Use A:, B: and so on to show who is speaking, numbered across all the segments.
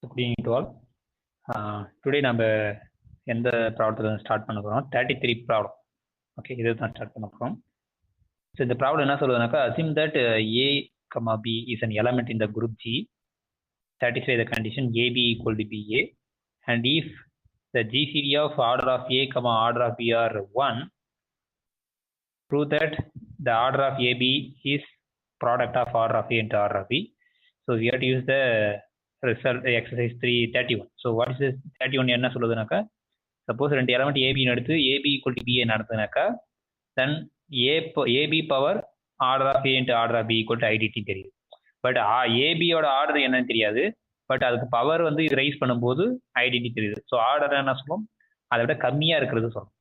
A: So good evening to all. Today நம்ம எந்த ப்ராப்ளத்தில் ஸ்டார்ட் பண்ண போகிறோம் 33 ப்ராப்ளம். ஓகே, இதை தான் ஸ்டார்ட் பண்ண போகிறோம். ஸோ இந்த ப்ராப்ளம் என்ன சொல்லுதுனாக்கா, assume that a, b is an element in the group G, satisfy the condition AB equal to BA, and if the GCD of order of A, order of B are 1, prove that the order of AB is product of order of A into order of B. So we have to use the result exercise 331. So what is this 31 என்ன சொல்லுதுனாக்கா, suppose ரெண்டு element ஏபின்னு எடுத்து AB equal to BA நடத்துனாக்கா, then AB power order of A into order of B equal to ஐடிடி தெரியுது. But ஏபியோட order என்னன்னு தெரியாது, பட் அதுக்கு பவர் வந்து இது ரைஸ் பண்ணும்போது ஐடிடி தெரியுது. ஸோ ஆர்டர் என்ன சொல்லும், அதை விட கம்மியாக இருக்கிறது சொல்லும்.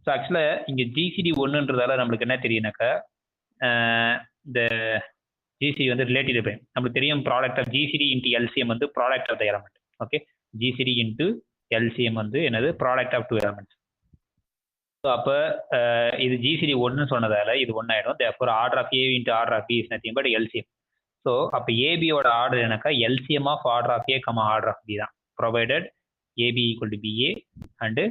A: ஸோ ஆக்சுவலாக இங்கே ஜிசிடி ஒன்றுன்றதால நம்மளுக்கு என்ன தெரியுனாக்கா, இந்த ஜிசிடி வந்து ரிலேட்டிவ் ப்ரைம் நம்மளுக்கு தெரியும். Product of GCD into LCM வந்து product of the element. Okay, GCD into LCM வந்து என்னது, product of two elements. So அப்போ இது ஜிசிடி ஒன்னு சொன்னதால இது ஒன்னாயிடும். Therefore order of A into order of B is nothing but LCM. So அப்போ ஏபியோட ஆர்டர் என்னக்கா, LCM of order of A order of B தான். Provided AB equal to BA and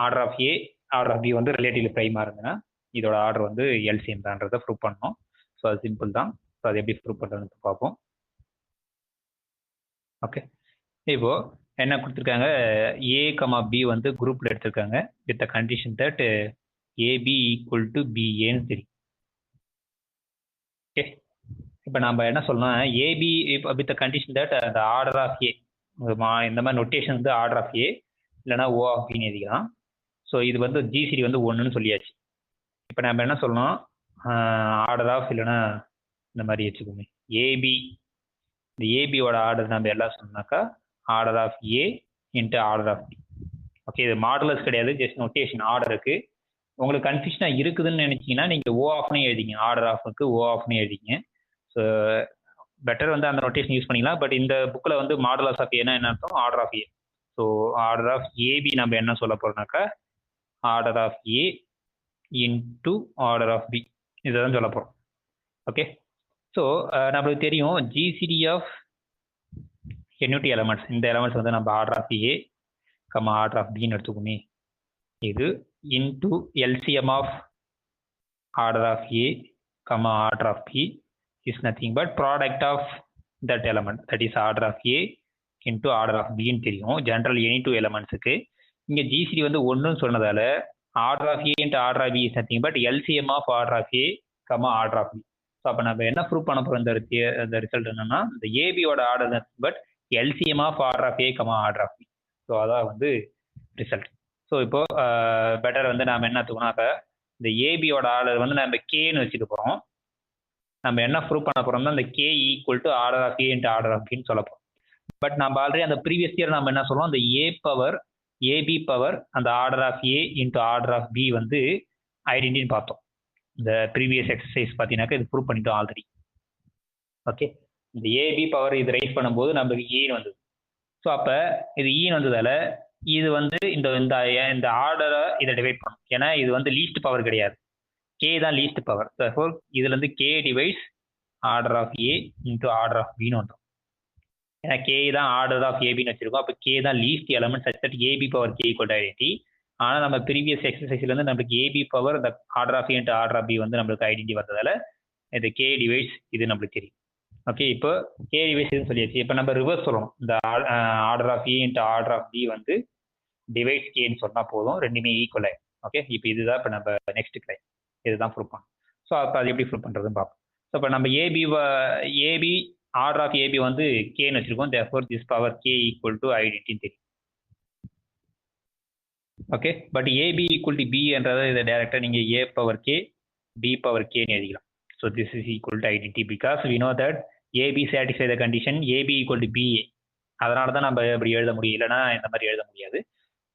A: order of A order of B வந்து relative ப்ரைமாக இருந்ததுன்னா இதோட order வந்து LCM தான்றதை prove பண்ணணும். So அது சிம்பிள் தான். ஸோ அது எப்படி ப்ரூவ் பண்ணுறதுன்னு பார்ப்போம். ஓகே, இப்போ என்ன கொடுத்துருக்காங்க, ஏ பி வந்து குரூப்பில் எடுத்திருக்காங்க with the condition that AB equal to பிஏன்னு தெரியும். ஓகே, இப்போ நம்ம என்ன சொல்லணும், AB with the condition that அந்த ஆர்டர் ஆஃப் ஏ, இந்த மாதிரி நொட்டேஷன் வந்து ஆர்டர் ஆஃப் ஏ இல்லைனா ஓ ஆஃப் பின்னு எழுதிக்கலாம். ஸோ இது வந்து ஜிசிடி வந்து ஒன்றுன்னு சொல்லியாச்சு. இப்போ நம்ம என்ன சொல்லணும், ஆர்டர் ஆஃப் இல்லைன்னா இந்த மாதிரி வச்சுக்கோங்க, ஏபி, இந்த ஏபியோட ஆர்டர் நம்ம எல்லாம் சொன்னாக்கா order of A into order of B. Okay, இது மாடுலஸ் கிடையாது, ஜஸ்ட் நோட்டேஷன் ஆர்டருக்கு. உங்களுக்கு கன்ஃபியூஷனாக இருக்குதுன்னு நினச்சிங்கன்னா நீங்கள் ஓ ஆஃப்னே எழுதிங்க, ஆர்டர் ஆஃப்க்கு ஓ ஆஃப்னே எழுதிங்க. ஸோ பெட்டர் வந்து அந்த நோட்டேஷன் யூஸ் பண்ணிக்கலாம். பட் இந்த புக்கில் வந்து மாடுலஸ் ஆஃப் ஏன்னா என்ன அர்த்தம், order of A. So order of AB நம்ம என்ன சொல்ல போகிறோம்னாக்கா order of A into order of B, இதை தான் சொல்ல போகிறோம். ஓகே, ஸோ நம்மளுக்கு தெரியும் ஜிசிடி ஆஃப் NUT எலமெண்ட்ஸ், இந்த எலமெண்ட்ஸ் வந்து நம்ம order of A order of பின்னு எடுத்துக்கோமே, இது into LCM of order of A order of B is nothing but product of that element, that is order of A into order of பின்னு தெரியும் general any two எலமெண்ட்ஸுக்கு. இங்கே GCD வந்து ஒன்றுன்னு சொன்னதால order of A into order of B is nothing but LCM of order of A order of B. So அப்போ நம்ம என்ன prove பண்ண போகிறோம், இந்த ரிசல்ட் என்னன்னா, இந்த ஏபியோட order but LCM of order of A order of B. So அதான் வந்து ரிசல்ட். ஸோ இப்போ பெட்டர் வந்து நம்ம என்ன தூக்கினாக்கா, இந்த ஏபியோட ஆர்டர் வந்து நம்ம கேன்னு வச்சுட்டு போகிறோம். நம்ம என்ன ப்ரூவ் பண்ண போகிறோம்னா, இந்த K equal to order of A into order of பின்னு சொல்ல போகிறோம். பட் நம்ம ஆல்ரெடி அந்த ப்ரீவியஸ் இயர் நம்ம என்ன சொல்லுவோம், அந்த ஏபி பவர் அந்த order of A into order of B வந்து ஐடென்டின்னு பார்த்தோம். இந்த ப்ரீவியஸ் எக்ஸசைஸ் பார்த்தீங்கன்னாக்கா இது ப்ரூவ் பண்ணிட்டோம் ஆல்ரெடி. ஓகே, இந்த ஏபி பவர் இது ரைஸ் பண்ணும்போது நம்மளுக்கு ஈன்னு வந்தது. ஸோ அப்போ இது ஈன்னு வந்ததால இது வந்து இந்த ஆர்டரை இதை டிவைட் பண்ணும். ஏன்னா இது வந்து லீஸ்ட் பவர் கிடையாது, கே தான் லீஸ்ட் பவர். இதுலேருந்து K divides order of A into order of பின்னு வந்துடும். ஏன்னா கே தான் ஆர்டர் ஆஃப் ஏபின்னு வச்சிருக்கோம். அப்போ கே தான் least element such that AB power K equal to identity. ஆனால் நம்ம ப்ரீவியஸ் எக்ஸசைஸ்லேருந்து நம்மளுக்கு ஏபி பவர் இந்த order of A into order of B வந்து நம்மளுக்கு ஐடென்டி வந்ததால இது கே டிவைட்ஸ் இது நம்மளுக்கு தெரியும். ஓகே, இப்போ கே டிவைஸ் இதுன்னு சொல்லியாச்சு. இப்போ நம்ம ரிவர்ஸ் சொல்லணும், இந்த order of A into order of B வந்து டிவைட்ஸ் கேன்னு சொன்னால் போதும், ரெண்டுமே ஈக்குவல் ஆகும். ஓகே, இப்போ இதுதான் இப்போ நம்ம நெக்ஸ்ட் கிளை இதுதான் ப்ரூவ் பண்ணணும். ஸோ அப்போ அது எப்படி ப்ரூவ் பண்ணுறதுன்னு பார்ப்போம். ஸோ இப்போ நம்ம ஏபி ஆர்டர் ஆஃப் ஏபி வந்து கேன்னு வச்சுருக்கோம். Therefore this power K equal to ஐடென்டின்னு தெரியும். Okay, but AB equal to B என்றதை இதை டேரெக்டாக நீங்கள் A power K B power கேன்னு எழுதிக்கலாம். So this is equal to identity because we know that AB satisfy the condition AB equal to BA. அதனால தான் நம்ம இப்படி எழுத முடியும், இல்லைனா இந்த மாதிரி எழுத முடியாது.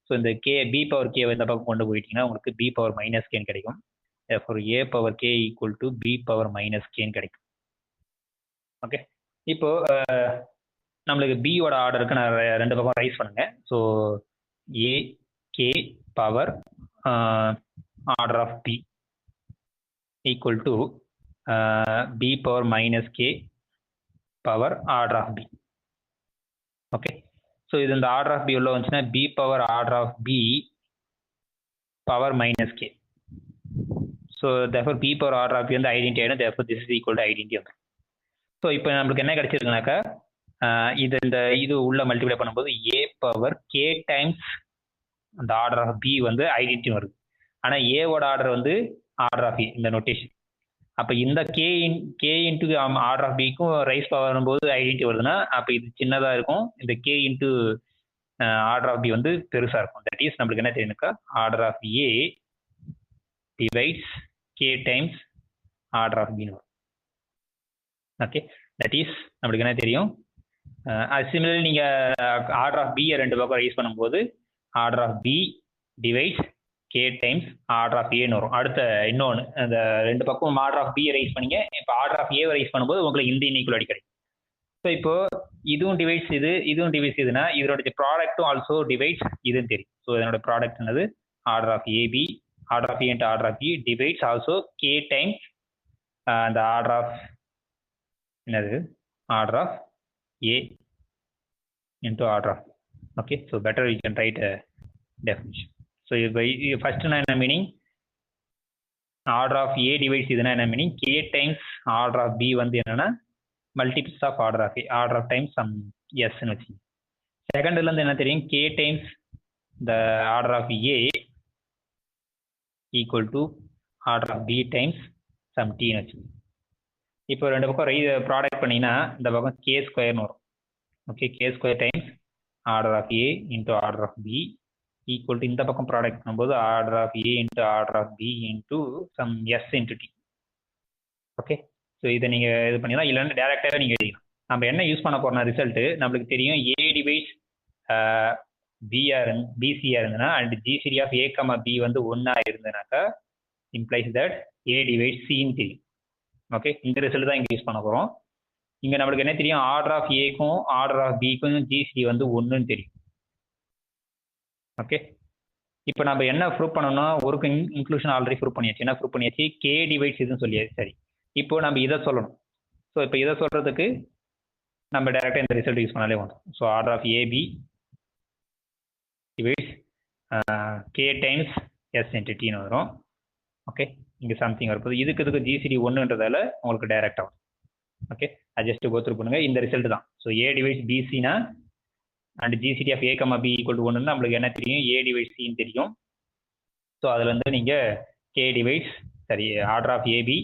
A: ஸோ இந்த கே பி பவர் கே இந்த பக்கம் கொண்டு போயிட்டீங்கன்னா உங்களுக்கு பி பவர் மைனஸ் கேன்னு கிடைக்கும். Therefore A power K equal to B power minus கேன்னு கிடைக்கும். ஓகே, இப்போ நம்மளுக்கு பியோட ஆர்டருக்கு நான் ரெண்டு பக்கம் ரைஸ் பண்ணுங்க. So A K power order of B equal to B power minus K power order of B. Okay. So இது இந்த ஆர்டர் ஆஃப் பி உள்ள வந்துச்சுன்னா B power order of B power minus K. So therefore B power order of B வந்து identity ஆகிடும். Therefore this is equal to identity வந்துடும். So இப்போ நம்மளுக்கு என்ன கிடைச்சிருக்குனாக்கா இது உள்ள மல்டிப்ளை பண்ணும்போது ஏ பவர் கே டைம்ஸ் அந்த ஆர்டர் ஆஃப் பி வந்து ஐடென்டி வருது. ஆனால் ஏவோட ஆர்டர் வந்து ஆர்டர் ஆஃப் ஏ இந்த நோட்டேஷன். அப்போ இந்த கே இன்ட்டு ஆர்டர் ஆஃப் பிக்கும் ரைஸ் பவர் வரும்போது ஐடென்டி வருதுன்னா அப்போ இது சின்னதாக இருக்கும். இந்த K into order of B வந்து பெருசாக இருக்கும். தட் இஸ் நம்மளுக்கு என்ன தெரியும்க்கா order of A divides K times order of பின்னு வரும். ஓகே, தட் இஸ் நம்மளுக்கு என்ன தெரியும். அது சிமிலர்லி நீங்கள் ஆர்டர் ஆஃப் பியை ரெண்டு பக்கம் ரைஸ் பண்ணும்போது order of B divides K times order of ஏன்னு வரும். அடுத்த இன்னொன்று அந்த ரெண்டு பக்கம் ஆர்டர் ஆஃப் பியை ரைஸ் பண்ணிங்க. இப்போ ஆர்டர் ஆஃப் ஏவை ரைஸ் பண்ணும்போது உங்களுக்கு இந்த இன்இக்குவாலிட்டி கிடைக்கும். ஸோ இப்போ இதுவும் டிவைட்ஸ் இதுவும் டிவைட்ஸ் இதுனா இதோட ப்ராடக்ட்டும் ஆல்சோ டிவைட்ஸ் இதுன்னு தெரியும். ஸோ இதனோட ப்ராடக்ட் என்னது order of AB order of A into order of B divides also K times அந்த ஆர்டர் ஆஃப் என்னது order of A into order of. Okay, so better we can write definition. So இப்போ first நான் என்ன meaning order of A divides இதுனா என்ன meaning K times order of B வந்து என்னன்னா multiples of order of A order of times some எஸ்ன்னு வச்சுங்க. செகண்ட்லேருந்து என்ன தெரியும் K times the order of A equal to order of B times some டீன்னு வச்சுங்க. இப்போ ரெண்டு பக்கம் ப்ராடக்ட் பண்ணிங்கன்னா இந்த பக்கம் கே ஸ்கொயர்னு வரும். Okay, K square times order of A into order of B equal to இந்த பக்கம் ப்ராடக்ட் பண்ணும்போது order of A into order of B into some S into T. Okay, so இதை நீங்கள் இது பண்ணிடலாம். இல்லைன்னா டேரெக்டாகவே நீங்கள் எழுதிக்கலாம். நம்ம என்ன யூஸ் பண்ண போகிறோம்னா ரிசல்ட்டு நம்மளுக்கு தெரியும் ஏ டிவைஸ் பிசியாக இருந்ததுன்னா and GCD of A comma B வந்து ஒன்றா இருந்ததுனாக்கா இம்ப்ளைஸ் தட் ஏ டிவைஸ் சின்னு தெரியும். ஓகே, இந்த ரிசல்ட் தான் இங்கே யூஸ் பண்ண போகிறோம். இங்கே நம்மளுக்கு என்ன தெரியும் ஆர்டர் ஆஃப் ஏக்கும் ஆர்டர் ஆஃப் பிக்கும் ஜிசிடி வந்து ஒன்றுன்னு தெரியும். ஓகே, இப்போ நம்ம என்ன ப்ரூவ் பண்ணணும்னா ஒரு இன்க்ளூஷன் ஆல்ரெடி ப்ரூவ் பண்ணியாச்சு. என்ன ப்ரூவ் பண்ணியாச்சு கே டிவைட்ஸ் இதுன்னு சொல்லியாச்சு. சரி, இப்போ நம்ம இதை சொல்லணும். ஸோ இப்போ இதை சொல்கிறதுக்கு நம்ம டேரெக்டாக இந்த ரிசல்ட் யூஸ் பண்ணாலே வந்துடும். So order of AB divides K times S into டின்னு வரும். ஓகே, இங்கே சம்திங் வரப்போது இதுக்கு ஜிசிடி ஒன்றுன்றதால உங்களுக்கு டைரக்ட் ஆகும். ஓகே, அட்ஜஸ்ட் கோ த்ரூ பண்ணுங்க. இந்த ரிசல்ட் தான். ஸோ ஏ டிவைஸ் பிசினா and GCD of A comma B equal to ஒன்றுன்னு நம்மளுக்கு என்ன தெரியும் ஏ டிவைஸ் சின்னு தெரியும். ஸோ அதில் வந்து நீங்கள் கே டிவைஸ் சரி order of AB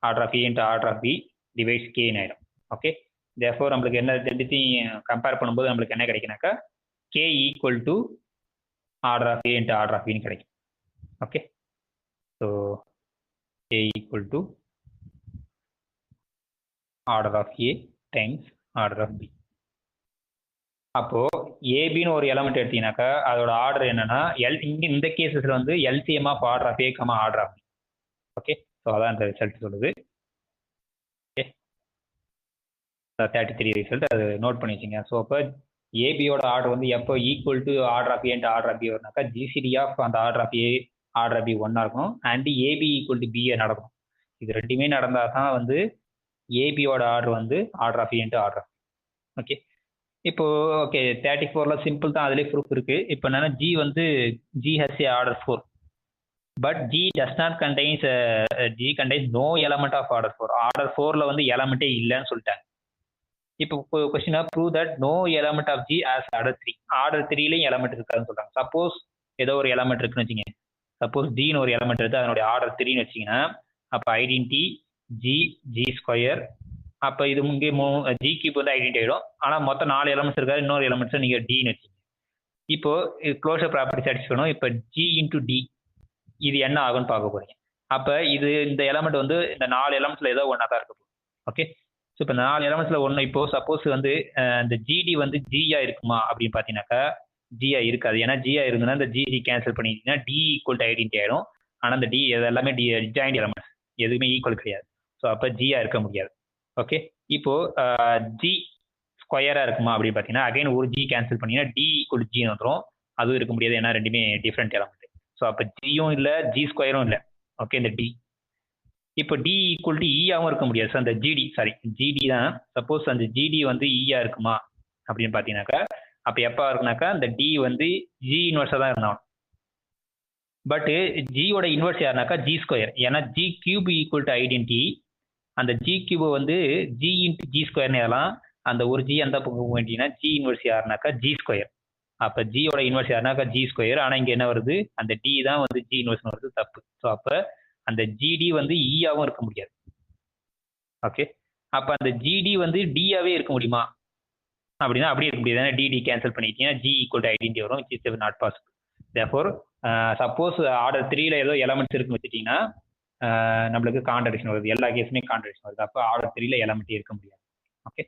A: order of A into order of B divides கேன்னு ஆகிடும். ஓகே, தேர்ஃபோர் நம்மளுக்கு என்ன ரெண்டுத்தையும் கம்பேர் பண்ணும்போது நம்மளுக்கு என்ன கிடைக்குனாக்கா K equal to order of A into order of பின்னு கிடைக்கும். Okay, so A equal to order of A times order of B. அப்போ ஏபின்னு ஒரு எலமெண்ட் எடுத்தீங்கன்னாக்கா அதோட ஆர்டர் என்னன்னா இங்கே இந்த கேசஸ்ல வந்து LCM of order of A comma order of B. Okay, so அதான் இந்த ரிசல்ட் சொல்லுது. ஓகே, 33 ரிசல்ட் அது நோட் பண்ணி வச்சுங்க. ஸோ அப்போ ஏபியோட ஆர்டர் வந்து எப்போ equal to order of A into order of B வரும்னாக்கா ஜிசிடி ஆஃப் அந்த order of A order of B ஒன்றா இருக்கணும் and AB equal to BA நடக்கும். இது ரெண்டுமே நடந்தால் தான் வந்து ஏபியோட ஆர்டர் வந்து order of A into order of. Okay, இப்போ ஓகே 34ல சிம்பிள் தான், அதுலேயே ப்ரூஃப் இருக்கு. இப்போ என்னன்னா ஜி வந்து G has a order 4 but G does not contains G contains no element of order 4. Order 4ல வந்து எலமெண்ட்டே இல்லைன்னு சொல்லிட்டாங்க. இப்போ கொஸ்டினா prove that no element of G as order 3. Order 3லையும் எலமெண்ட் இருக்காதுன்னு சொல்றாங்க. சப்போஸ் ஏதோ ஒரு எலமெண்ட் இருக்குன்னு வச்சுங்க, சப்போஸ் ஜின்னு ஒரு எலமெண்ட் எடுத்து அதனுடைய ஆர்டர் 3ன்னு வச்சிங்கன்னா அப்போ ஐடென்டி ஜி ஜி ஸ்கொயர் அப்போ இது இங்கே ஜி கியூப் வந்து ஐடென்டி ஆகிடும். ஆனால் மொத்தம் 4 எலமெண்ட்ஸ் இருக்காது. இன்னொரு எலமெண்ட்ஸை நீங்கள் டின்னு வச்சிங்க. இப்போ க்ளோஷர் ப்ராப்பர்ட்டி சாட்டிஸ்ஃபை பண்ணணும். இப்போ ஜி இன்டூ டி இது என்ன ஆகும்னு பார்க்க போறீங்க. அப்போ இது இந்த எலமெண்ட் வந்து இந்த 4 எலமெண்ட்ஸில் ஏதோ ஒன்றா தான் இருக்க போகுது. ஓகே, ஸோ இப்போ 4 எலமெண்ட்ஸில் ஒன்று இப்போ சப்போஸ் வந்து இந்த ஜிடி வந்து ஜியா இருக்குமா அப்படின்னு பார்த்தீங்கன்னாக்கா ஜியா இருக்காது. ஏன்னா ஜியா இருந்ததுன்னா இந்த ஜிடி கேன்சல் பண்ணிட்டீங்கன்னா டி ஈக்குவல் டு ஐடென்டி ஆகிடும். ஆனால் இந்த டி எல்லாமே ஜாயிண்ட் எலமெண்ட்ஸ் எதுவுமே ஈக்குவல் கிடையாது. ஸோ அப்போ ஜியா இருக்க முடியாது. ஓகே, இப்போ ஜி ஸ்கொயரா இருக்குமா அப்படின்னு பார்த்தீங்கன்னா அகைன் ஒரு ஜி கேன்சல் பண்ணீங்கன்னா டி ஈக்குவல் ஜின்னு வந்துடும். அதுவும் இருக்க முடியாது, ஏன்னா ரெண்டுமே டிஃப்ரெண்ட் எலமெண்ட். ஸோ அப்போ ஜியும் இல்லை ஜி ஸ்கொயரும் இல்லை. ஓகே, இந்த டி இப்போ டி ஈக்குவல் டு ஈயாவும் இருக்க முடியாது. ஸோ அந்த ஜிடி தான் சப்போஸ் அந்த ஜிடி வந்து ஈயா இருக்குமா அப்படின்னு பார்த்தீங்கன்னாக்கா அப்போ எப்போ இருக்குனாக்கா இந்த டி வந்து ஜி இன்வர்ஸாக தான் இருந்தாலும். பட் ஜியோட இன்வர்ஸ் யாருனாக்கா ஜி ஸ்கொயர். ஏன்னா G cube equal to identity. அந்த ஜி கியூப் வந்து ஜி இன்ட்டு ஜி ஸ்கொயர்னு எல்லாம் அந்த ஒரு ஜி அந்த பக்கம் வேண்டினா ஜி இன்வர்ஸ் யாருனாக்கா ஜி ஸ்கொயர். அப்போ ஜியோட இன்வர்ஸ் யாருனாக்கா ஜி ஸ்கொயர். ஆனால் இங்கே என்ன வருது, அந்த டி தான் வந்து ஜி இன்வர்ஸ் வருது, தப்பு. ஸோ அப்போ அந்த ஜிடி வந்து ஈயாவும் இருக்க முடியாது. ஓகே, அப்போ அந்த ஜிடி வந்து டியாவே இருக்க முடியுமா அப்படின்னா அப்படியே இருக்க முடியாது. ஏன்னா டிடி கேன்சல் பண்ணிட்டீங்கன்னா ஜி ஈக்குவல் டு ஐடென்டி வரும், which is not possible. Therefore suppose order 3ல ஏதோ எலமெண்ட்ஸ் இருக்குன்னு வச்சுட்டீங்கன்னா நம்மளுக்கு கான்ட்ரடிக்ஷன் வருது. எல்லா கேஸுமே கான்ட்ரடிக்ஷன் வருது. அப்போ ஆர்டர் 3ல எலமெண்ட்டே இருக்க முடியாது. Okay,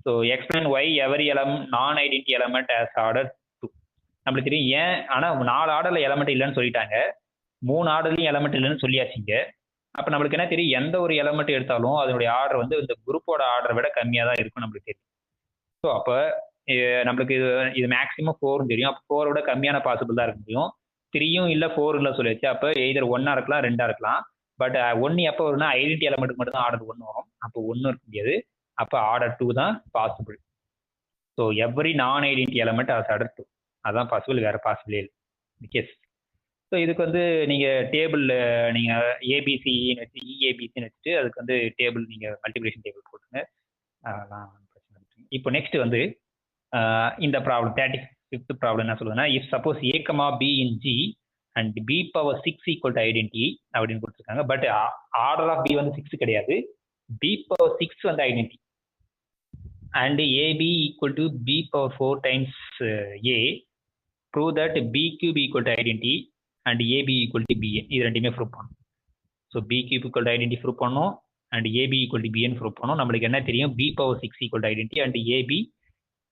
A: so explain Y every நான் ஐடென்டி எலமெண்ட் ஆஸ் ஆர்டர் 2. நம்மளுக்கு தெரியும் ஏன். ஆனால் 4 ஆர்டரில் எலமெண்ட் இல்லைன்னு சொல்லிட்டாங்க, 3 ஆர்டர்லையும் எலமெண்ட் இல்லைன்னு சொல்லியாச்சிங்க. அப்போ நம்மளுக்கு என்ன தெரியும், எந்த ஒரு எலமெண்ட் எடுத்தாலும் அதனுடைய ஆர்டர் வந்து இந்த குரூப்போட ஆர்டரை விட கம்மியாக தான் இருக்கும் நம்மளுக்கு தெரியும். ஸோ அப்போ நம்மளுக்கு இது மேக்ஸிமம் 4 தெரியும். அப்போ 4 விட கம்மியான பாசிபிள் தான் இருக்க முடியும். 3யும் இல்லை 4 இல்லை சொல்லியாச்சு. அப்போ எய்தர் 1 இருக்கலாம் 2 இருக்கலாம். பட் 1 எப்போ வரும்னா ஐடென்டி எலமெண்ட்டுக்கு மட்டும் தான் ஆர்டர் 1 வரும். அப்போ 1 இருக்க முடியாது. அப்போ ஆர்டர் 2 தான் பாசிபிள். ஸோ எவ்ரி நான் ஐடென்டி எலமெண்ட் ஆஸ் ஆர்டர் 2 அதான் பாசிபிள், வேறு பாசிபிளே இல்லை கேஸ். ஸோ இதுக்கு வந்து நீங்கள் டேபிளில் நீங்கள் ஏபிசின்னு வச்சு இஏபிசின்னு வச்சுட்டு அதுக்கு வந்து டேபிள் நீங்கள் மல்டிப்ளிகேஷன் டேபிள் போட்டுங்க. அதெல்லாம் பிரச்சனை இல்லை. இப்போ நெக்ஸ்ட் வந்து இந்த ப்ராப்ளம் 35th ப்ராப்ளம் என்ன சொல்லுதுன்னா, if suppose A comma B in G and B power 6 equal to identity அப்படின்னு கொடுத்துருக்காங்க. பட் ஆர்டர் ஆஃப் பி வந்து 6 கிடையாது, பி பவர் 6 வந்து identity. And AB equal to B power 4 times A, prove that B cube equal to identity and AB equal to BA. இது ரெண்டுமே prove பண்ணணும். So B cube equal to identity prove பண்ணணும் and AB equal to பிஏன்னு prove பண்ணணும். நம்மளுக்கு என்ன தெரியும், B power 6 equal to identity and AB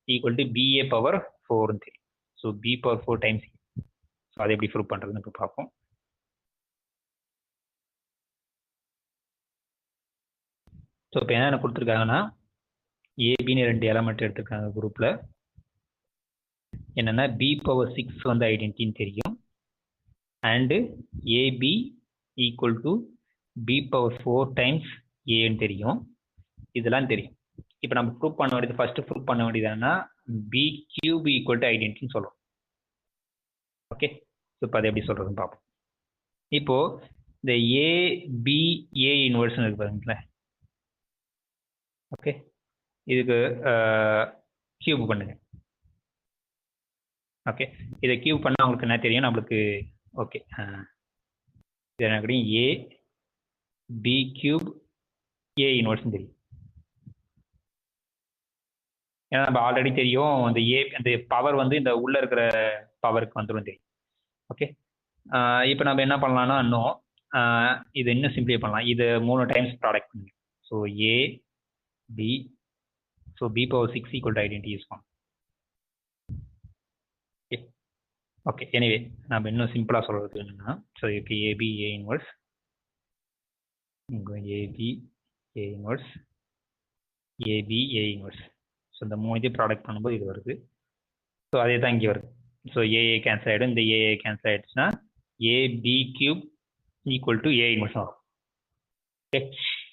A: equal to BA power 4ன்னு தெரியும். ஸோ பி பவர் 4 டைம்ஸ். ஸோ அதை எப்படி ப்ரூவ் பண்ணுறதுன்னு இப்போ பார்ப்போம். ஸோ இப்போ என்ன கொடுத்துருக்காங்கன்னா, ஏபின்னு 2 எலமெண்ட் எடுத்திருக்காங்க குரூப்பில். என்னென்னா பி பவர் 6 வந்து ஐடென்டின்னு தெரியும் and AB equal to B power 4 times ஏன்னு தெரியும். இதெல்லாம் தெரியும். இப்போ நம்ம ப்ரூவ் பண்ண வேண்டியது, ஃபர்ஸ்ட் ப்ரூவ் பண்ண வேண்டியது என்னன்னா பி கியூப் ஈக்குவல் டு ஐடென்டின்னு சொல்லுவோம். ஓகே, ஸோ இப்போ அதை எப்படி சொல்கிறதுன்னு பார்ப்போம். இப்போது இந்த ஏபிஏ இன்வெர்ஸ்னு இருக்கு பாருங்களேன். ஓகே, இதுக்கு கியூப் பண்ணுங்க. ஓகே, இதை கியூப் பண்ணால் அவங்களுக்கு என்ன தெரியும் நம்மளுக்கு. ஓகே, இது என்ன கிடைக்கும், ஏ பி கியூப் ஏ இன்வெர்ஸ்னு தெரியும். ஏன்னா நம்ம ஆல்ரெடி தெரியும் அந்த அந்த பவர் வந்து இந்த உள்ளே இருக்கிற பவருக்கு வந்துடும் தெரியும். ஓகே, இப்போ நம்ம என்ன பண்ணலாம்னா இன்னும் இது இன்னும் சிம்பிளை பண்ணலாம். இது 3 டைம்ஸ் ப்ராடக்ட் பண்ணுங்க. So A B, so B power 6 equal to identity use பண்ணலாம். ஓகே ஓகே, எனிவே நம்ம இன்னும் சிம்பிளாக சொல்கிறது என்னென்னா, ஸோ இதுக்கு ஏபி ஏ இன்வெர்ஸ், இங்கே AB A inverse, AB A inverse. So இந்த 3 ப்ராடக்ட் பண்ணும்போது இது வருது. ஸோ அதே தான் இங்கே வருது. ஸோ ஏஏ கேன்சல் ஆகிடும், இந்த ஏஏ கேன்சல் ஆகிடுச்சுன்னா AB cube equal to A inverse வரும். ஓகே,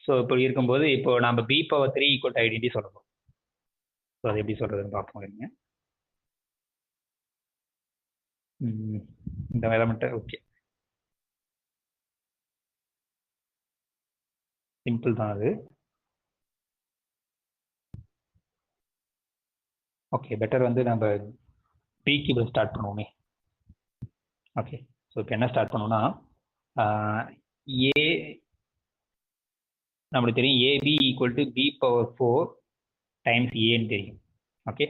A: ஸோ இப்போ இருக்கும்போது இப்போ நம்ம B power 3 equal to identity சொல்லணும். ஸோ அது எப்படி சொல்கிறதுன்னு பார்ப்போம். இருங்க, இந்த எலமெண்ட்டை ஓகே சிம்பிள் தான் அது. ஓகே, பெட்டர் வந்து நம்ம பி கியூபில் ஸ்டார்ட் பண்ணுவோமே. ஓகே, ஸோ இப்போ என்ன ஸ்டார்ட் பண்ணோம்னா ஏ நம்மளுக்கு தெரியும் AB equal to B power 4 times ஏன்னு தெரியும். ஓகே,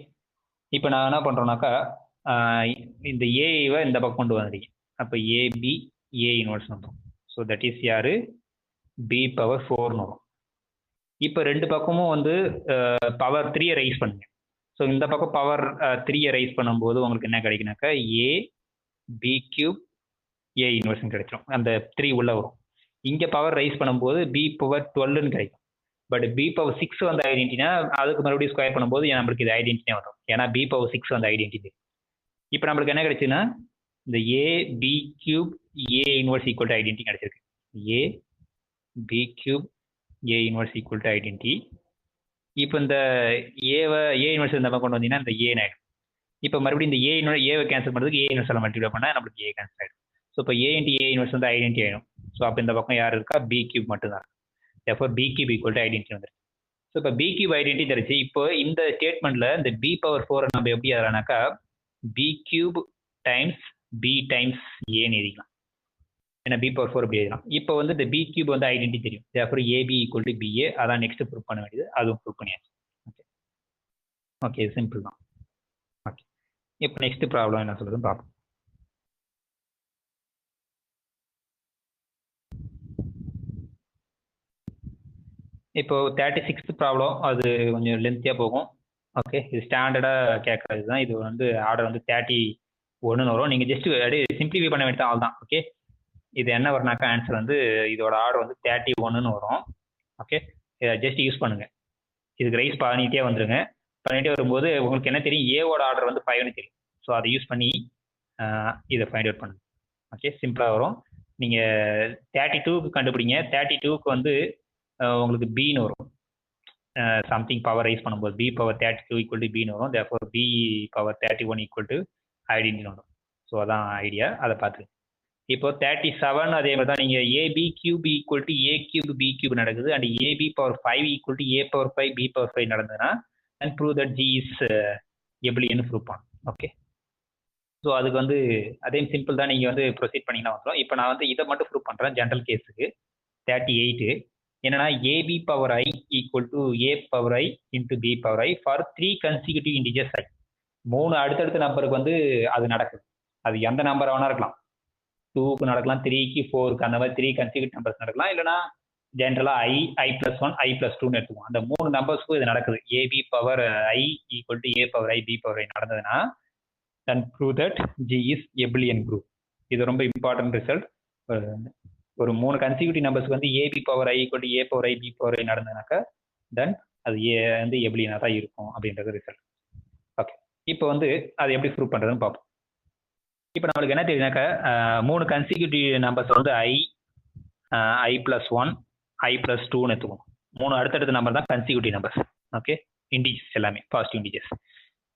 A: இப்போ நான் என்ன பண்ணுறோன்னாக்கா இந்த ஏவை இந்த பக்கம் கொண்டு வந்துருக்கேன். அப்போ ஏபி ஏ இன்வெர்ஸ் வந்துடும். ஸோ தட் இஸ் யார், பி பவர் 4ன்னு வரும். இப்போ 2 பக்கமும் வந்து பவர் 3 ரைஸ் பண்ணுங்க. ஸோ இந்த பக்கம் பவர் 3 ரைஸ் பண்ணும்போது உங்களுக்கு என்ன கிடைக்குனாக்கா ஏ பி கியூப் ஏ இன்வெர்ஸ்னு கிடைச்சிடும். அந்த 3 உள்ளே வரும். இங்கே பவர் ரைஸ் பண்ணும்போது பி பவர் 12ன்னு கிடைக்கும். பட் பி பவர் 6 வந்து ஐடென்டினா அதுக்கு மறுபடியும் ஸ்கொயர் பண்ணும்போது நம்மளுக்கு இது ஐடென்டிட்டியே வரும். ஏன்னா பி பவர் 6 வந்து ஐடென்டிட்டி. இப்போ நம்மளுக்கு என்ன கிடைச்சுன்னா இந்த A B cube A inverse equal to identity கிடைச்சிருக்கு. A B cube A inverse equal to identity. இப்போ இந்த ஏவை ஏ இன்வெர்ஸ் இந்த பக்கம் கொண்டு வந்தீங்கன்னா இந்த ஏ ஆயிடும். இப்போ மறுபடியும் இந்த ஏவை கேன்சல் பண்ணுறதுக்கு ஏ இன்வெர்ஸில் மல்டிப்ளை பண்ணால் நம்மளுக்கு ஏ கேன்சல் ஆகிடும். ஸோ இப்போ ஏ இன்ட்டு ஏ இன்வெர்ஸ் வந்து ஐடென்டி ஆகிடும். ஸோ அப்போ இந்த பக்கம் யார் இருக்கா, பி கியூப் மட்டும் தான். therefore B cube equal to identity வந்துருக்கு. ஸோ இப்போ பி கியூப் ஐடென்டி தெரிச்சு. இப்போ இந்த ஸ்டேட்மெண்ட்ல இந்த பி பவர் 4 நம்ம எப்படி எழுதலாம்னாக்கா B cube times B times ஏன்னு எழுதிக்கலாம். ஏன்னா பி பவர் 4 அப்படி எழுதலாம். இப்போ வந்து இந்த பி கியூப் வந்து ஐடென்டி தெரியும். therefore AB equal to BA. அதான் நெக்ஸ்ட் ப்ரூவ் பண்ண வேண்டியது. அதுவும் ப்ரூவ் பண்ணியாச்சு. ஓகே ஓகே சிம்பிள் தான். ஓகே இப்போ நெக்ஸ்ட் ப்ராப்ளம் என்ன சொல்லுதுன்னு பார்ப்போம். இப்போ 36th ப்ராப்ளம் அது கொஞ்சம் லென்த்தியாக போகும். ஓகே இது ஸ்டாண்டர்டாக கேட்கறது தான். இது வந்து ஆர்டர் வந்து 31 வரும். நீங்கள் ஜஸ்ட் அப்படியே சிம்பிளிஃபை பண்ண வேண்டிய ஆள் தான். ஓகே இது என்ன வரும்னாக்கா ஆன்சர் வந்து இதோட ஆர்டர் வந்து 31 வரும். ஓகே இதை ஜஸ்ட் யூஸ் பண்ணுங்க. இதுக்கு ரைஸ் பண்ணிகிட்டே வந்துருங்க. பண்ணிகிட்டே வரும்போது உங்களுக்கு என்ன தெரியும், ஏவோட ஆர்டர் வந்து 5ன்னு தெரியும். ஸோ அதை யூஸ் பண்ணி இதை ஃபைண்ட் அவுட் பண்ணுங்க. ஓகே சிம்பிளாக வரும். நீங்கள் 32க்கு கண்டுபிடிங்க. 32க்கு வந்து உங்களுக்கு பின்னு வரும். சம்திங் பவர் ரைஸ் பண்ணும்போது பி பவர் 32 ஈக்குவல் டு பின்னு வரும். Therefore B power 31 equal to ஐடின்னு வரும். ஸோ அதான் ஐடியா. அதை பார்த்து இப்போ 37 அதே மாதிரி தான். நீங்கள் AB cube equal to A cube B cube நடக்குது. And AB power 5 equal to A power 5 B power 5 நடந்ததுன்னா and prove that G is abelian prove பண்ணும். ஓகே ஸோ அதுக்கு வந்து அதே சிம்பிள் தான். நீங்கள் வந்து ப்ரொசீட் பண்ணிங்கன்னா வந்துடும். இப்போ நான் வந்து இதை மட்டும் ப்ரூவ் பண்ணுறேன் ஜென்ரல் கேஸுக்கு. 38 என்னன்னா AB power I equal to A power I into B power I for 3 consecutive integers I. 3 அடுத்தடுத்த நம்பருக்கு வந்து அது நடக்குது. அது எந்த நம்பர் வேணா இருக்கலாம். 2க்கு நடக்கலாம், 3க்கு 4க்கு அந்த மாதிரி 3 கன்சிக்யூட்டிவ் நம்பர்ஸ் நடக்கலாம். இல்லைனா ஜென்ரலாக ஐ ப்ளஸ் 1 ஐ ப்ளஸ் 2ன்னு எடுத்துக்குவோம். அந்த 3 நம்பர்ஸ்க்கும் இது நடக்குது. AB power I equal to A power I B power I நடந்ததுன்னா then prove that G is Abelian group. இது ரொம்ப இம்பார்ட்டன்ட் ரிசல்ட். ஒரு 3 கன்சிக்யூட்டிவ் நம்பர்ஸ்க்கு வந்து AB power I equal to A power I B power I நடந்ததுனாக்கா then அது A வந்து எபிலியனாக தான் இருக்கும் அப்படின்றது ரிசல்ட். ஓகே இப்போ வந்து அது எப்படி ப்ரூவ் பண்ணுறதுன்னு பார்ப்போம். இப்போ நம்மளுக்கு என்ன தெரியுதுனாக்கா 3 கன்சிக்யூட்டிவ் நம்பர்ஸ் வந்து ஐ ப்ளஸ் 1 ஐ ப்ளஸ் 2ன்னு எடுத்துக்குவோம். 3 அடுத்தடுத்த நம்பர் தான் கன்சிக்யூட்டிவ் நம்பர்ஸ். ஓகே இண்டிஜர்ஸ் எல்லாமே பாசிட்டிவ் இண்டிஜர்ஸ்.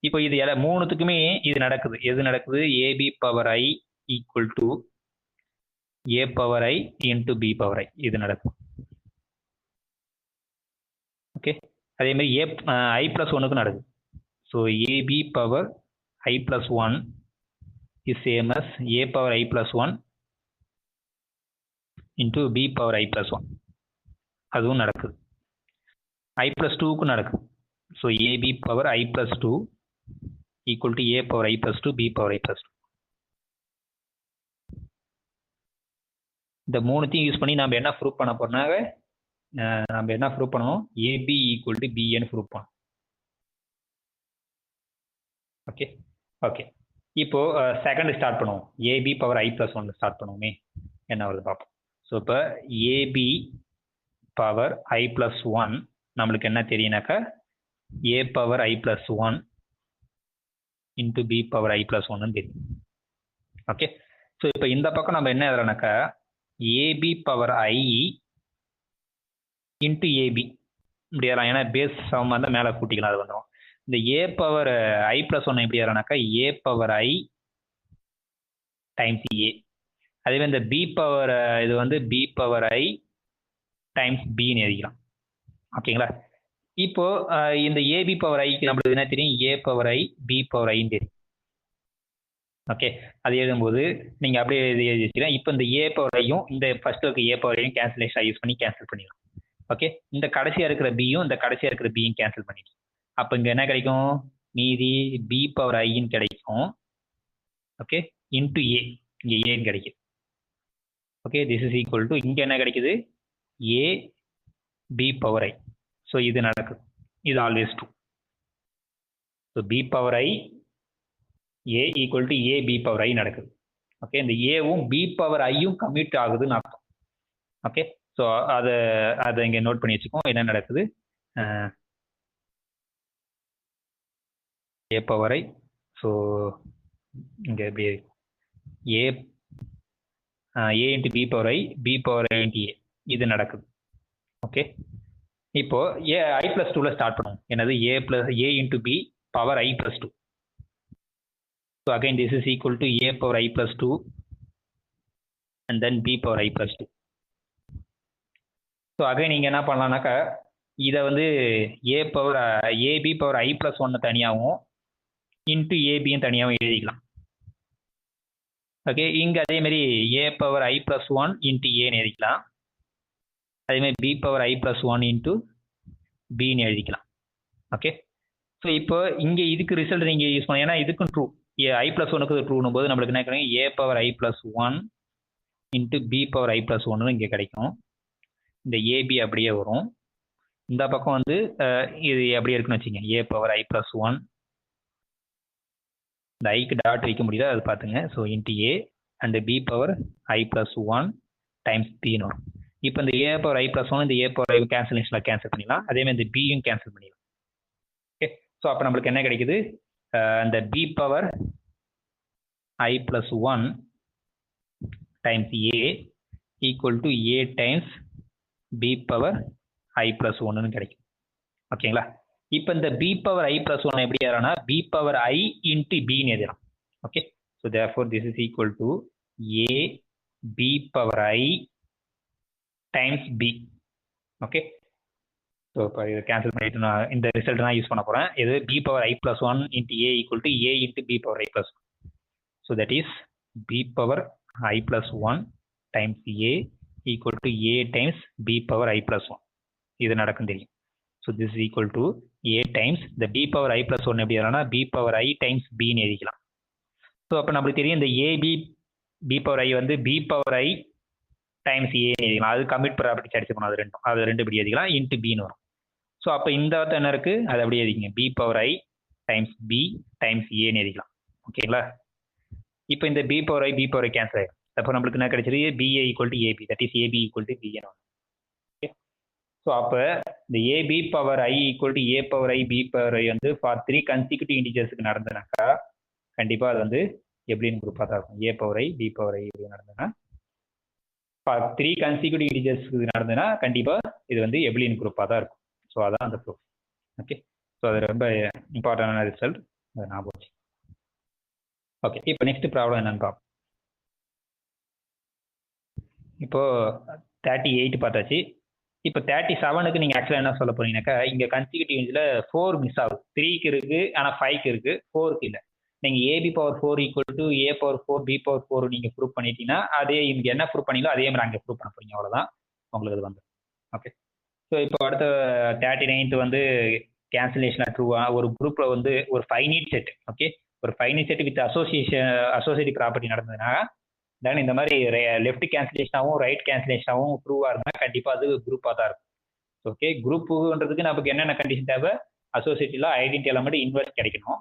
A: இப்போ இது மூணுத்துக்குமே இது நடக்குது. எது நடக்குது, AB power I equal to A power I into B power I இது நடக்கும். ஓகே அதே மாதிரி ஐ ப்ளஸ் 1க்கு நடக்குது. So AB power I plus 1 is same as A power I plus 1 into B power I plus 1 அதுவும் நடக்குது. I plus 2க்கு நடக்குது. So AB power I plus 2 equal to a power i plus 2 b power i plus 2. இந்த மூணுத்தையும் use பண்ணி நம்ம என்ன prove பண்ண போறோம்னாக்க நம்ம என்ன ப்ரூவ் பண்ணணும், ab equal to pin prove பண்ணணும். ஓகே ஓகே இப்போ செகண்ட் ஸ்டார்ட் பண்ணுவோம். AB power I plus 1 start பண்ணுவோமே என்ன வருது பார்ப்போம். ஸோ இப்போ ஏபி பவர் ஐ ப்ளஸ் 1 நம்மளுக்கு என்ன தெரியுனாக்கா ஏ power I plus 1 into B power I plus 1ன்னு தெரியும். ஓகே ஸோ இப்போ இந்த பக்கம் நம்ம என்ன எழுதுறோம்னாக்கா AB power I into AB இப்படி எழுதலாம். ஏன்னா பேஸ் சமமாக இருந்தால் மேலே கூட்டிக்கலாம், அது வந்துடும். இந்த ஏ பவர் ஐ ப்ளஸ் 1 எப்படி எழுதலாம்னாக்கா ஏ பவர் ஐ டைம்ஸ் ஏ. அதேமாதிரி இந்த பி பவர் இது வந்து பி பவர் ஐ டைம்ஸ் பின்னு எழுதிக்கலாம். ஓகேங்களா. இப்போ இந்த ஏபி பவர் ஐக்கு நம்மளுக்கு என்ன தெரியும், ஏ பவர் ஐ பி பவர் ஐன்னு தெரியும். ஓகே அது எழுதும்போது நீங்கள் அப்படியே எழுதி வச்சுக்கலாம். இப்போ இந்த ஏ பவர் ஐயும் இந்த ஃபர்ஸ்ட் இருக்க ஏ பவர் ஐயும் கேன்சலேஷன் யூஸ் பண்ணி கேன்சல் பண்ணிடலாம். ஓகே இந்த கடைசியாக இருக்கிற பியும் இந்த கடைசியாக இருக்கிற பியும் கேன்சல் பண்ணிடலாம். அப்போ இங்கே என்ன கிடைக்கும், மீதி பி பவர் ஐன்னு கிடைக்கும். ஓகே இன்ட்டு ஏ, இங்கே ஏன்னு கிடைக்கும். Okay this is equal to இங்கே என்ன கிடைக்குது, A B power I. So இது நடக்குது, இது always true. So B power I A equal to A B power I நடக்குது. ஓகே இந்த ஏவும் பி பவர் ஐயும் கம்யூட் ஆகுதுன்னு அர்த்தம். ஓகே ஸோ அதை இங்கே நோட் பண்ணி வச்சுக்கோம். என்ன நடக்குது, ஏ பவர் ஐ. ஸோ இங்கே எப்படி A into B power I B power I into ஏ இது நடக்குது. ஓகே இப்போ ஏ I plus 2ல ஸ்டார்ட் பண்ணுவோம். என்னது A into B power I plus 2. So again this is equal to A power I plus 2 and then B power I plus 2. So again நீங்கள் என்ன பண்ணலாம்னாக்கா இதை வந்து A power AB power I plus 1 தனியாகவும் into ஏபியும் தனியாகவும் எழுதிக்கலாம். Okay, இங்கே அதேமாரி A power I plus 1 into ஏன்னு எழுதிக்கலாம். அதேமாதிரி B power I plus 1 into பின்னு எழுதிக்கலாம். ஓகே, ஸோ இப்போ இங்கே இதுக்கு ரிசல்ட் நீங்கள் யூஸ் பண்ணலாம். ஏன்னா இதுக்கும் ட்ரூ, I plus 1க்கு ட்ரூனும் போது நம்மளுக்கு என்ன கிடைக்கும், A power I plus 1 into B power I plus 1 இங்கே கிடைக்கும். இந்த ஏபி அப்படியே வரும். இந்த பக்கம் வந்து இது அப்படியே இருக்குன்னு வச்சுங்க, A power I plus 1, இந்த ஐக்கு டாட் வைக்க முடியுதா அது பார்த்துங்க. So into A and B power I plus 1 times பின்னு வரும். இப்போ இந்த A power I plus 1 இந்த A power I கேன்சலேஷனில் கேன்சல் பண்ணிடலாம். அதேமாதிரி இந்த பியும் கேன்சல் பண்ணிடலாம். ஓகே, ஸோ அப்போ நம்மளுக்கு என்ன கிடைக்குது, இந்த B power I plus 1 times A equal to A times B power I plus 1ன்னு கிடைக்கும். ஓகேங்களா, இப்போ இந்த B power I plus 1 எப்படி எழுதலாம்னா B power I into Bன்னு எழுதலாம். Okay, so therefore this is equal to A B power I times B. Okay, so இப்போ இதை cancel பண்ணிட்டு நான் இந்த ரிசல்ட் தான் யூஸ் பண்ண போகிறேன். இது B power I plus 1 into A equal to A into B power I plus 1. So that is B power I plus 1 times A equal to A times B power I plus 1. இது நடக்கும் தெரியும். So this is equal to A times the B power I plus 1 எப்படி எழுதலாம்னா B power I times Bன்னு எழுதிக்கலாம். So அப்போ நம்மளுக்கு தெரியும் இந்த AB B power I வந்து B power I times A எழுதிக்கலாம். அது கமிட் ப்ராப்பர்ட்டி அடிச்சுக்கணும், அது ரெண்டு இப்படி எழுதிக்கலாம், இன்ட்டு பின்னு வரும். ஸோ அப்போ இந்த வார்த்தை என்ன இருக்குது, அது அப்படியே எழுதிங்க B power I times B times Aன்னு எழுதிக்கலாம். ஓகேங்களா, இப்போ இந்த B power I B power I cancel ஆகிடும். அப்போ நம்மளுக்கு என்ன கிடைச்சிருக்கு, BA equal to AB, that is AB equal to BN. Okay, so அப்போ இந்த AB power I equal to A power I B power I வந்து ஃபார் 3 consecutive integers நடந்ததுனாக்கா கண்டிப்பாக அது வந்து எப்படின்னு குரூப்பாக தான் இருக்கும். A power I B power I எப்படி நடந்ததுன்னா ஃபார் 3 consecutive integers நடந்ததுன்னா கண்டிப்பாக இது வந்து எப்படின்னு குரூப்பாக தான் இருக்கும். ஸோ அதான் அந்த ப்ரூஃப். ஓகே, ஸோ அது ரொம்ப இம்பார்ட்டண்டான ரிசல்ட், அதை ஞாபகம் வச்சு. ஓகே, இப்போ நெக்ஸ்ட் ப்ராப்ளம் என்னன்னு பார்ப்போம். இப்போ 38 பார்த்தாச்சு. இப்போ 37க்கு நீங்கள் ஆக்சுவலாக என்ன சொல்ல போறீங்கன்னாக்கா இங்கே கன்சிக்யூட்டிவ் இன்ஜில் 4 மிஸ் ஆகுது. 3க்கு இருக்குது, ஆனால் 5க்கு இருக்குது, 4க்கு இல்லை. நீங்கள் AB power 4 equal to A power 4 B power 4 நீங்கள் ப்ரூவ் பண்ணிட்டீங்கன்னா அதே இங்கே என்ன ப்ரூவ் பண்ணீங்களோ அதே மாதிரி அங்கே ப்ரூவ் பண்ண போறீங்க, அவ்வளோதான் உங்களுக்கு அது வந்து. ஓகே, ஸோ இப்போ அடுத்த 39th வந்து கேன்சலேஷன் ட்ரூவா ஒரு குரூப்பில் வந்து ஒரு ஃபைனைட் செட். ஓகே, ஒரு finite set with associative property நடந்ததுன்னா தென் இந்த மாதிரி லெஃப்ட் கேன்சலேஷனாகவும் ரைட் கேன்சலேஷனாகவும் ட்ரூவாக இருந்தால் கண்டிப்பாக அது குரூப்பாக தான் இருக்கும். ஓகே, குரூப்புன்றதுக்கு நமக்கு என்னென்ன கண்டிஷன் தேவை, அசோசியேட்டிவ்ல ஐடென்டி எலமெண்ட் இன்வெர்ஸ் கிடைக்கணும்.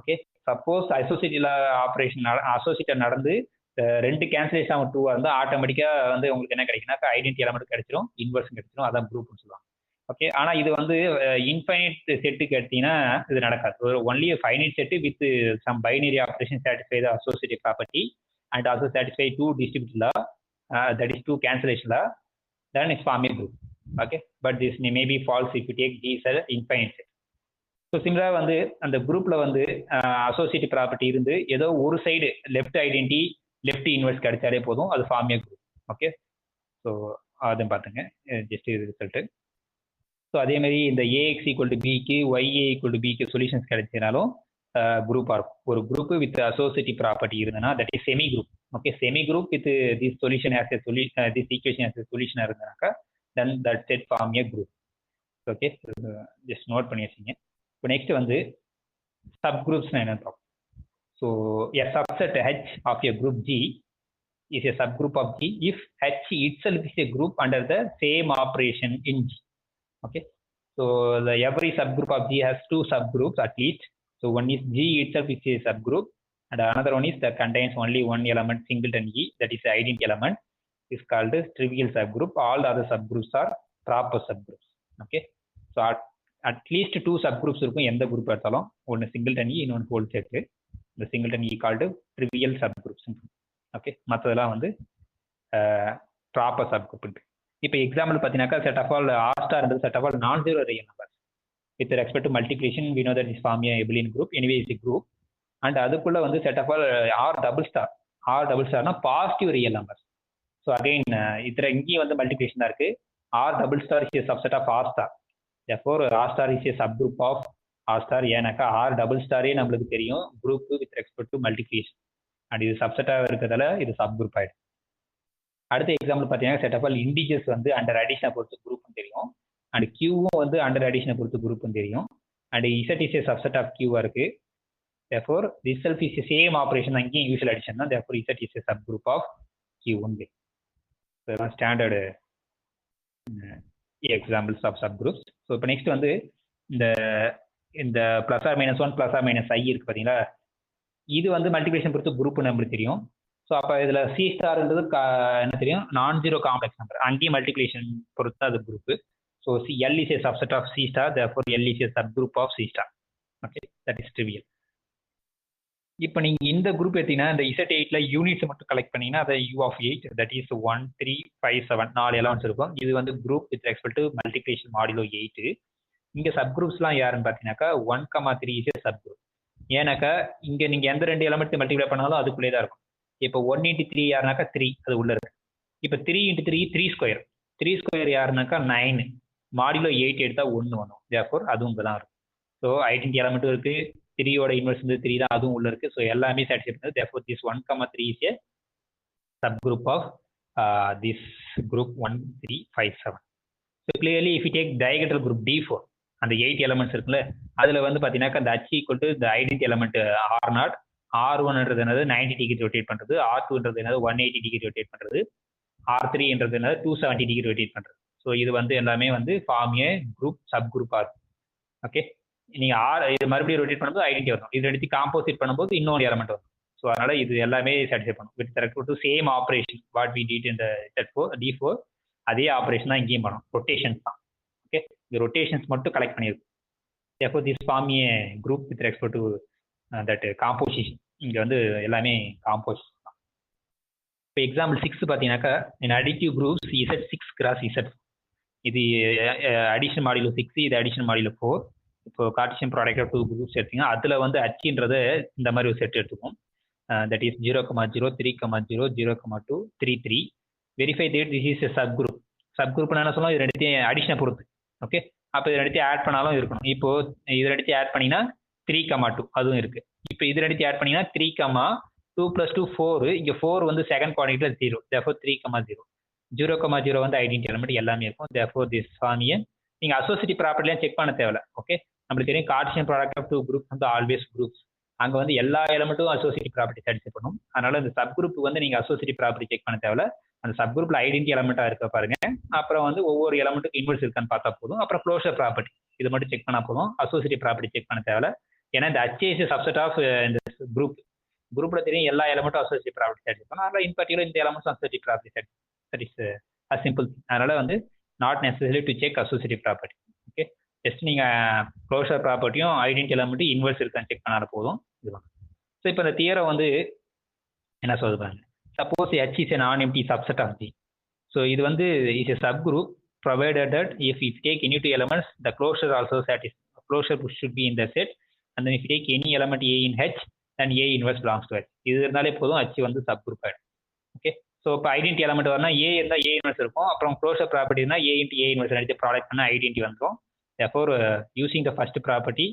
A: ஓகே, சப்போஸ் அசோசியேட்டர் நடந்து 2 கேன்சலேஷன் ஆகும் ட்ரூவாக இருந்தால் ஆட்டோமேட்டிக்காக வந்து உங்களுக்கு என்ன கிடைக்குன்னா ஐடென்டி எலமெண்ட் கிடைச்சிடும், இன்வெர்ஸ் கிடைச்சிடும், அதான் குரூப்னு சொல்லுவாங்க. ஓகே, ஆனால் இது வந்து இன்ஃபைனைட் செட்டுக்கு எடுத்தீங்கன்னா இது நடக்காது. ஒரு only finite set with some binary operation satisfy the associative property and also satisfy 2 distributive law, that is 2 cancellation law, then it's form a group. Okay, but this may be false if you take G as an infinite set. So similar வந்து அந்த குரூப்ல வந்து associative property இருந்து ஏதோ ஒரு side left identity left inverse கிடைச்சாலே போதும், அது form a group. Okay, so அதையும் பார்த்துங்க, ஜஸ்ட் இது ரிசல்ட்டு. ஸோ அதே மாதிரி இந்த AX ஈக்குவல் டு பிக்கு YA ஈக்குவல் டு பிக்கு சொல்யூஷன்ஸ் கிடைச்சதுனாலும் குரூப்பாக இருக்கும். ஒரு குரூப் வித் அசோசியேட்டிவ் ப்ராப்பர்ட்டி இருந்ததுன்னா that is semi group. Okay, semi group with this solution as a this equation as a சொல்யூஷனாக இருந்ததுனாக்கா then that set form a group. Okay, just note பண்ணி வச்சிங்க. இப்போ நெக்ஸ்ட் வந்து சப் குரூப்ஸ்னா என்னன்னு பார்ப்போம். So a subset H of a group G is a subgroup of G if H itself is a group under the same operation in G. Okay, so every subgroup of G has 2 subgroups at least. So one is G itself is a subgroup and another one is that contains only one element singleton E, that is the identity element, is called as trivial subgroup. All the other subgroups are proper subgroups. Okay, so at least 2 subgroups இருக்கும் எந்த group எடுத்தாலும், ஒன்று singleton E இன்னொன்று whole set. இந்த singleton E called trivial subgroups. ஓகே, மற்றதெல்லாம் வந்து proper subgroup. இப்போ எக்ஸாம்பிள் பார்த்தீங்கன்னாக்கா செட் ஆஃப் ஆல் ஆர் ஸ்டார்ன்றது set of all non zero real number with respect to multiplication we know that is form a abelian group anyway is group and அதுக்குள்ள வந்து set of all R double ஸ்டார்னா positive real number. So again இதில் இங்கேயும் வந்து multiplication தான் இருக்கு. R double star is a subset of R star. therefore R star is a sub group of R star. ஏன்னாக்கா R double ஸ்டாரே நம்மளுக்கு தெரியும் group with respect to multiplication and இது சப்செட்டாக இருக்கிறதால இது சப் குரூப் ஆயிடும். அடுத்த எக்ஸாம்பிள் பார்த்தீங்கன்னா செட் ஆஃப் ஆல் இண்டிஜர்ஸ் வந்து அண்டர் அடிஷனை பொறுத்து குரூப்னு தெரியும் அண்ட் கியூவும் வந்து அண்டர் அடிஷனை பொறுத்து குரூப்னு தெரியும் and Z is a subset of கியூவாக இருக்கு. therefore this self is the same operation அங்கேயும் யூஷுவல் அடிஷன் தான். therefore z is a subgroup of q only. so standard examples of subgroups. so இப்போ next வந்து இந்த plus R minus one plus R minus I இருக்கு பார்த்தீங்களா, இது வந்து multiplication பொறுத்து குரூப் நம்மளுக்கு தெரியும். ஸோ அப்போ இதில் சி ஸ்டார்ன்றது என்ன தெரியும், நான் ஜீரோ காம்ப்ளெக்ஸ் நம்பர், அங்கேயும் மல்டிபிகேஷன் பொறுத்து அது group. So L is a subset of C star. therefore L is a sub group of C star. Okay, that is trivial. இப்போ நீங்கள் இந்த குரூப் எடுத்தீங்கன்னா இந்த Z8ல யூனிட்ஸ் மட்டும் கலெக்ட் பண்ணீங்கன்னா அதை U of 8 that is 1 3 5 7 4 elements இருக்கும். இது வந்து group with respect to multiplication modulo 8. இங்கே சப் குரூப்ஸ்லாம் யாருன்னு பார்த்தீங்கன்னாக்கா 1,3 இஸ் சப் குரூப். ஏன்னாக்கா இங்கே நீங்கள் எந்த ரெண்டு எலமெண்ட் மல்டிப்ளை பண்ணாலும் அதுக்குள்ளே தான் இருக்கும். இப்போ 1 × 3 யாருனாக்கா 3 அது உள்ள இருக்கு. இப்போ 3 × 3 3 ஸ்கொயர், 3 ஸ்கொயர் யாருனாக்கா 9, மாடுலோ 8 எடுத்தால் 1 வரும். therefore அதுவும் இங்கே தான் இருக்கும். ஸோ ஐடென்டி எலமெண்ட்டும் இருக்கு, 3யோட இன்வெர்ஸ் வந்து 3 தான், அதுவும் உள்ள இருக்கு. ஸோ எல்லாமே சாட்டிஸ்ஃபை பண்ணுது. therefore this 1,3 is a subgroup of this group 1 3 5 7. so clearly if you take diagonal group D4 அந்த 8 elements இருக்குல்ல, அதுல வந்து பாத்தீங்கன்னா the h equal to the identity element R0, R1ன்றது என்னது 90 டிகிரி ரொட்டேட் பண்றது, R2ன்றது என்னது 180 டிகிரி ரொட்டேட் பண்றது, R3ன்றது என்னது 270 டிகிரி ரொட்டேட் பண்றது. ஸோ இது வந்து எல்லாமே வந்து form a group subgroup ஆகும். ஓகே, நீங்க இது மறுபடியும் ரொட்டேட் பண்ணும்போது ஐடென்டி வரும், இது எடுத்து காம்போசிட் பண்ணும்போது இன்னொரு எலமெண்ட் வரும். ஸோ அதனால இது எல்லாமே சாட்டிஸ்ஃபை பண்ணும் with respect to same operation what we did இந்த D4 அதே ஆப்ரேஷன் தான் இங்கேயும் பண்ணும், ரொட்டேஷன்ஸ் தான். ஓகே, இந்த ரொட்டேஷன்ஸ் மட்டும் collect பண்ணியிருக்கும். therefore this form a group with respect to that composition. இங்க வந்து எல்லாமே காம்போசிஷன் தான். இப்போ எக்ஸாம்பிள் 6 பார்த்தீங்கன்னாக்கா in additive groups Z6 cross Z4. இது அடிஷன் மாடியூல் 6, இது அடிஷன் மாடியூல் 4. இப்போ கார்ட்டீசியன் ப்ராடக்ட் ஆஃப் 2 குரூப்ஸ் எடுத்தீங்கன்னா அதில் வந்து ஹச்ன்றது இந்த மாதிரி ஒரு செட் எடுத்துக்கும். That is 0,0 3,0 0,2 3 3. Verify that this is a sub group. Sub குரூப்னா என்ன சொல்லலாம், இது ரெண்டுத்தையும் அடிஷனை பொறுத்து. ஓகே, அப்போ இது ரெண்டுத்தையும் ஆட் பண்ணாலும் இருக்கணும். இப்போ இது ரெண்டுத்தையும் ஆட் பண்ணிங்கன்னா 3,2 அதுவும் இருக்கு. இப்போ இது ரெண்டுத்தையும் ஆட் பண்ணிங்கன்னா 3,2 + 2 4. இங்கே 4 வந்து செகண்ட் குவான்டிட்டியில் 0. therefore 3,0 0,0 வந்து ஐடென்டி எலிமெண்ட் எல்லாமே இருக்கும். therefore this form a நீங்க அசோசியேட்டிவ் ப்ராப்பர்ட்டிலாம் செக் பண்ண தேவையில்ல. ஓகே, நம்மளுக்கு தெரியும் கார்ட்டீசியன் ப்ராடக்ட் ஆஃப் 2 குரூப்ஸ் வந்து ஆல்வேஸ் குரூப்ஸ். அங்கே வந்து எல்லா எலமெண்ட்டும் அசோசியேட்டிவ் ப்ராப்பர்ட்டி சாட்டிஸ்ஃபை பண்ணும். அதனால இந்த சப் குரூப் வந்து நீங்க அசோசியேட்டிவ் ப்ராப்பர்ட்டி செக் பண்ண தேவையில்ல. அந்த சப் குரூப்ல ஐடென்டி எலமெண்டா இருக்க பாருங்க. அப்புறம் வந்து ஒவ்வொரு எலமெண்ட்டுக்கு இன்வெர்ஸ் இருக்கான்னு பார்த்தா போதும். அப்புறம் க்ளோஷர் ப்ராப்பர்ட்டி இது மட்டும் செக் பண்ணா போதும். அசோசியேட்டிவ் ப்ராப்பர்ட்டி செக் பண்ண தேவையில்ல. ஏன்னா இந்த HA சப்செட் ஆஃப் இந்த குரூப்ல தெரியும் எல்லா எலமெண்ட்டும் அசோசியேட்டிவ் ப்ராப்பர்ட்டி சாட்டிஸ்ஃபை பண்ணும். அதனால இன் பர்டிகுலர் இந்த elements associative property that is a simple. அதனால வந்து not necessary to check associative property. Okay, just நீங்க க்ளோஷர் ப்ராப்பர்ட்டியும் ஐடென்டி எலமெண்ட் இன்வெர்ஸ் இருக்கான்னு செக் பண்ணால போதும். இதுதான். ஸோ இப்போ இந்த தியரம் வந்து என்ன சொல்றது பாருங்க. Suppose H is a non-empty subset of G. So இது வந்து is a subgroup provided that if you take any two elements the closure also closure should be in the set, and then if you take any element A in H then A inverse belongs to H. இது இருந்தாலே போதும் H வந்து subgroup ஆயிடும். Okay, so இப்போ identity element வரனா A இருந்தால் A inverse இருக்கும். அப்புறம் closure property இருந்தால் A × A இன்வெர்ஸ் எடுத்து ப்ராடக்ட் பண்ணால் ஐடென்டி வந்துடும். therefore using the first property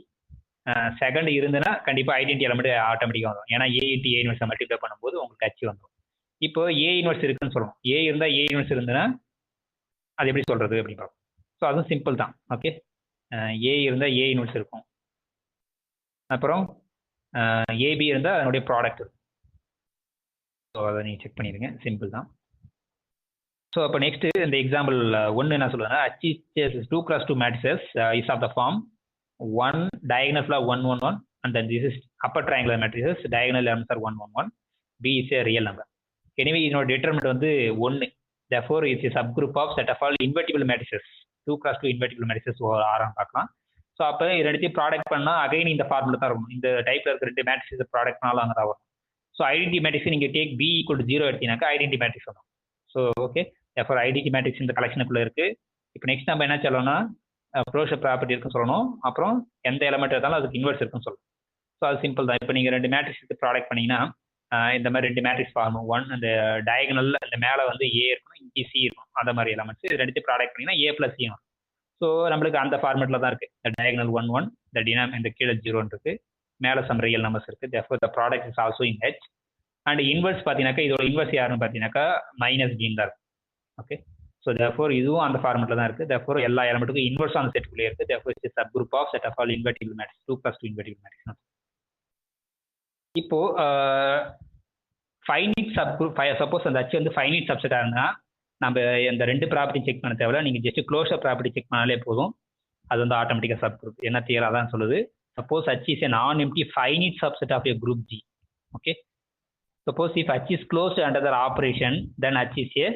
A: second இருந்துன்னா கண்டிப்பாக ஐடென்டி எலமெண்ட் ஆட்டோமேட்டிக்காக வந்துடும். ஏன்னா A × A இன்வெர்ஸை மல்டிப்ளை பண்ணும்போது உங்களுக்கு H வந்துடும். இப்போ A இன்வெர்ஸ் இருக்குன்னு சொல்லணும். A இருந்தால் A இன்வெர்ஸ் இருந்துன்னா அது எப்படி சொல்றது அப்படின்னு பார்ப்போம். ஸோ அதுவும் சிம்பிள் தான். ஓகே, A இருந்தால் A இன்வெர்ஸ் இருக்கும். அப்புறம் AB இருந்தால் அதனுடைய ப்ராடக்ட் இருக்கும். ஸோ அதை நீங்கள் செக் பண்ணிடுங்க, சிம்பிள் தான். ஸோ அப்போ நெக்ஸ்ட் இந்த எக்ஸாம்பிள் 1 என்ன சொல்லுதுன்னா H is 2 × 2 matrices is of the form 1 diagonal flaw 1 1 1 and then this is upper triangular matrices diagonal elements are 1 1 1. B is a real number. Anyway இதனோட determinant வந்து 1. therefore it is a subgroup of set of all invertible matrices. 2 × 2 invertible matrices ஆறாம் பார்க்கலாம். So அப்போ இது ரெண்டுத்தையும் product பண்ணால் again இந்த formula தான் இருக்கும். இந்த டைப்ல இருக்கிற ரெண்டு மேட்ரிக்ஸ் ப்ராடக்ட் பண்ணாலும் அங்கே தான் வரும். ஸோ ஐடென்டி மேட்ரிக்ஸ் நீங்கள் டேக் B = 0 எடுத்தீங்கன்னாக்கா ஐடென்டி மேட்ரிக்ஸ் வரும். So okay, therefore identity matrix இந்த கலெக்ஷனுக்குள்ள இருக்கு. இப்போ நெக்ஸ்ட் நம்ம என்ன சொல்லணும்னா க்ளோஷர் ப்ராப்பர்ட்டி இருக்குன்னு சொல்லணும். அப்புறம் எந்த எலமெண்ட் இருந்தாலும் அதுக்கு இன்வெர்ஸ் இருக்குன்னு சொல்லணும். ஸோ அது சிம்பிள் தான். இப்போ நீங்கள் 2 மேட்ரிக்ஸ் ப்ராடக்ட் பண்ணீங்கன்னா இந்த மாதிரி 2 மேட்ரிக்ஸ் ஃபார்ம் ஒன் அந்த டயகனல்ல அந்த மேலே வந்து ஏ இருக்கணும், இங்கே சி இருக்கும், அந்த மாதிரி எலமெண்ட்ஸ் இது ரெண்டுத்தையும் ப்ராடக்ட் பண்ணீங்கன்னா ஏ பிளஸ் சி வரும். ஸோ நம்மளுக்கு அந்த ஃபார்மெட்டில் தான் இருக்குது. இந்த டயகனல் 1 1 இந்த டினாம் இந்த கீழே 0 இருக்கு, மேலே சம் ரியல் நம்பர்ஸ் இருக்குது. therefore the product is also in H. And inverse பார்த்தீங்கன்னாக்கா இதோட இன்வெர்ஸ் யாருன்னு பார்த்தீங்கன்னாக்கா மைனஸ் பின்னு தான் இருக்கும். ஓகே, ஸோ therefore இதுவும் அந்த ஃபார்மெட்டில் தான் இருக்குது. therefore எல்லா எலமெண்ட்டுக்கும் இன்வெர்ஸ் அந்த செட்டுக்குள்ளே இருக்குது. therefore it's a subgroup of set of all invertible matrix 2 + 2 invertible matrix. இப்போ ஃபைனைட் சப்குரூப் சப்போஸ் அந்த அச்சு வந்து ஃபைனைட் சப்செட்டாக இருந்தால் நம்ம இந்த 2 ப்ராப்பர்ட்டி செக் பண்ண தேவையில்ல. நீங்கள் ஜஸ்ட் க்ளோஷர் ப்ராப்பர்ட்டி செக் பண்ணாலே போதும், அது வந்து ஆட்டோமேட்டிக்காக சப்குரூப். என்ன தியர் அதான் சொல்லுது. Suppose H is a non-empty finite subset of a group G. Okay. Suppose if H is closed under the operation, then H is a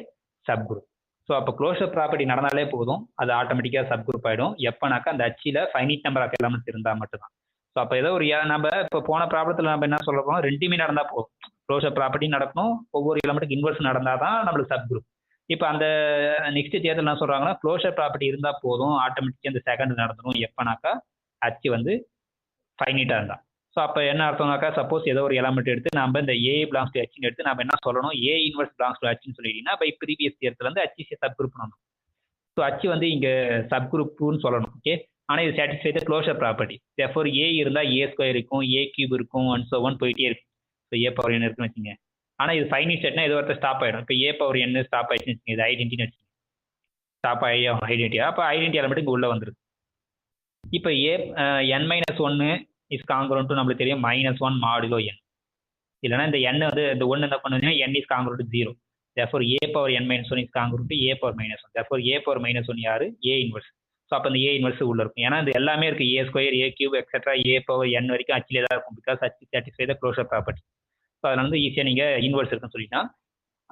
A: subgroup. So அப்போ closure property நடந்தாலே போதும், அது ஆட்டோமேட்டிக்காக சப்குரூப் ஆகிடும். எப்போனாக்கா அந்த அச்சில் ஃபைனைட் நம்பர் ஆஃப் எலமெண்ட்ஸ் இருந்தால் மட்டும்தான். ஸோ அப்போ ஏதோ ஒரு நம்ம இப்போ போன ப்ராப்ளத்தில் நம்ம என்ன சொல்ல போகிறோம், ரெண்டுமே நடந்தால் போதும். க்ளோஷர் ப்ராப்பர்ட்டி நடக்கணும், ஒவ்வொரு எலமெண்ட்டுக்கு இன்வெர்ஸ் நடந்தால் தான் நம்மளுக்கு சப்குரூப். இப்போ அந்த நெக்ஸ்ட் தேர்தல் என்ன சொல்கிறாங்கன்னா க்ளோஷர் ப்ராப்பர்ட்டி இருந்தால் போதும், ஆட்டோமேட்டிக்காக அந்த செகண்ட் நடந்துடும் எப்போனாக்கா அச்சு வந்து ஃபைனைட்டாக இருந்தால். ஸோ அப்போ என்ன அர்த்தம்னாக்கா சப்போஸ் ஏதோ ஒரு எலமெண்ட் எடுத்து நம்ம இந்த ஏ பிலாங்ஸ் டு ஹெச்னு எடுத்து நம்ம என்ன சொல்லணும், ஏ இன்வெர்ஸ் பிலாங்ஸ் டு ஹெச்னு சொல்லிட்டீங்கன்னா பை ப்ரீவியஸ் தியரத்தில் வந்து ஹச் இஸ் சப்குரூப் பண்ணணும். ஸோ ஹச் வந்து இங்கே சப்குரூப்னு சொல்லணும். ஓகே, ஆனால் இது சாட்டிஸ்ஃபை த க்ளோஷர் ப்ராப்பர்ட்டி. therefore ஏ இருந்தால் ஏ ஸ்கொயர் இருக்கும், ஏ கியூப் இருக்கும், ஒன் ஸோ ஒன் போயிட்டே இருக்கும். ஸோ ஏ பவர் என் இருக்குன்னு வச்சுங்க. ஆனால் இது ஃபைனைட் செட்னா ஏதோ ஒருத்தர் ஸ்டாப் ஆகிடும். இப்போ ஏ பவர் என் ஸ்டாப் ஆயிடுச்சுன்னு வச்சுங்க, இது ஐடென்டிட்டின்னு வச்சுங்க, ஸ்டாப் ஆகி ஐடென்டிட்டியா, அப்போ ஐடென்டி எலமெண்ட் இங்கே உள்ளே வந்துருக்கு. இப்போ ஏ n-1 இஸ் காங்குரண்ட் டு நம்மளுக்கு தெரியும் -1 மாடுலோ n. இல்லைனா இந்த n வந்து இந்த 1 என்ன பண்ணுதுன்னா n is congruent to 0. therefore a power n-1 is congruent to a power -1. therefore a power -1 யாரு, a இன்வெர்ஸ். ஸோ அப்போ இந்த a இன்வெர்ஸ் உள்ள இருக்கும். ஏன்னா இது எல்லாமே இருக்கு, a square, a cube etcetera a power n வரைக்கும் அச்சிலே தான் இருக்கும். பிகாஸ் அச்சு சாட்டிஸ்ஃபை த க்ளோஷர் ப்ராப்பர்ட்டி. ஸோ அதில் வந்து ஈஸியாக நீங்கள் இன்வெர்ஸ் இருக்குன்னு சொல்லிட்டா,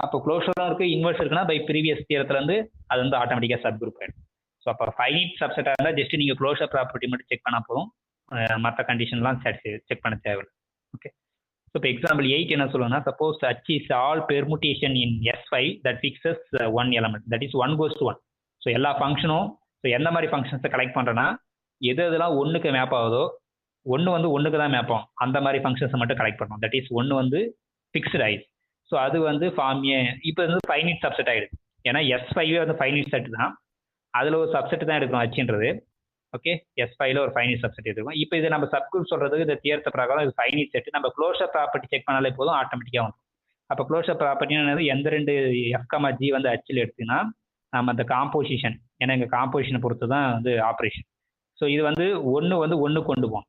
A: அப்போ க்ளோஷரும் இருக்குது இன்வெர்ஸ் இருக்குன்னா பை ப்ரீவியஸ் தியரத்துலேருந்து அது வந்து ஆட்டோமேட்டிக்காக சப் குரூப் ஆகிடும். ஸோ அப்போ ஃபைனைட் சப்செட்டாக இருந்தால் ஜஸ்ட் நீங்கள் க்ளோஷர் ப்ராப்பர்ட்டி மட்டும் செக் பண்ணால் போதும், மற்ற கண்டிஷன்லாம் செக் பண்ண தேவையில்லை. ஓகே, ஸோ இப்போ எக்ஸாம்பிள் 8 என்ன சொல்லுங்கன்னா suppose H is all permutation in S5 that fixes one element, that is 1 goes to 1. So எல்லா ஃபங்க்ஷனும் ஸோ எந்த மாதிரி ஃபங்க்ஷன்ஸை கலெக்ட் பண்ணுறேன்னா எது எதெல்லாம் 1க்கு மேப் ஆகுதோ 1 வந்து 1க்கு தான் மேப் ஆகும், அந்த மாதிரி ஃபங்க்ஷன்ஸை மட்டும் கலெக்ட் பண்ணணும். தட் இஸ் 1 வந்து ஃபிக்ஸ்டு ஆயிடுச்சு. ஸோ அது வந்து ஃபார்ம் இப்போ வந்து ஃபைனைட் சப்செட் ஆகிடுது. ஏன்னா S5 வந்து ஃபைனைட் செட் தான், அதில் ஒரு சப்செட் தான் எடுக்கணும் Hன்றது. ஓகே, S5ல ஒரு ஃபைனைட் சப்செட் இருக்கும். இப்போ இது நம்ம சப்குரூப் சொல்றதுக்கு இந்த தியரத்தை பிரகாரம் இது ஃபைனைட் செட். நம்ம க்ளோஷர் ப்ராப்பர்ட்டி செக் பண்ணாலே போதும், ஆட்டோமேட்டிக்காக வந்துடும். அப்போ க்ளோஷர் ப்ராப்பர்ட்டின்னு எந்த 2 F, G வந்து Hல எடுத்துன்னா நம்ம அந்த காம்போசிஷன், ஏன்னா எங்கள் காம்போசிஷனை பொறுத்து தான் வந்து ஆப்ரேஷன். ஸோ இது வந்து 1 வந்து 1 கொண்டு போகும்.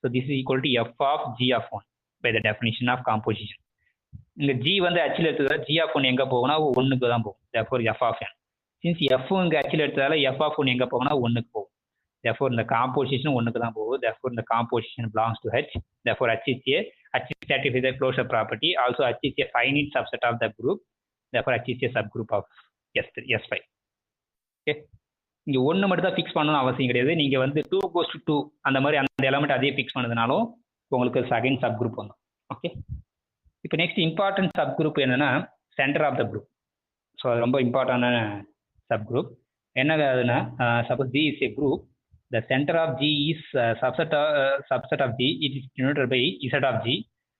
A: So this is equal to F of G of 1 by the definition of composition. இங்கே G வந்து Hல எடுத்ததால் G of 1 எங்கே போகும்னா 1க்கு தான் போகும். therefore F of n. Since F இங்கே Hல எடுத்ததால F of 1 எங்கே போகும்னா 1க்கு போகும். therefore இந்த காம்போசிஷன் 1க்கு தான் போகுது. therefore இந்த composition belongs to H. therefore H satisfies the closure property. also H is a finite subset of the group. therefore H is a subgroup of S5. Okay, இங்கே 1 மட்டும் தான் ஃபிக்ஸ் பண்ணணும் அவசியம் கிடையாது. நீங்கள் வந்து 2 goes to 2 அந்த மாதிரி அந்த எலமெண்ட் அதே ஃபிக்ஸ் பண்ணதுனாலும் உங்களுக்கு செகண்ட் சப் குரூப் வந்துடும். ஓகே, இப்போ நெக்ஸ்ட் இம்பார்ட்டன்ட் சப் குரூப் என்னன்னா center of the group. So அது ரொம்ப இம்பார்ட்டண்டான சப் குரூப். என்ன ஆகுதுன்னா suppose G is a group, the center of G is subset of G. It is denoted by Z of G.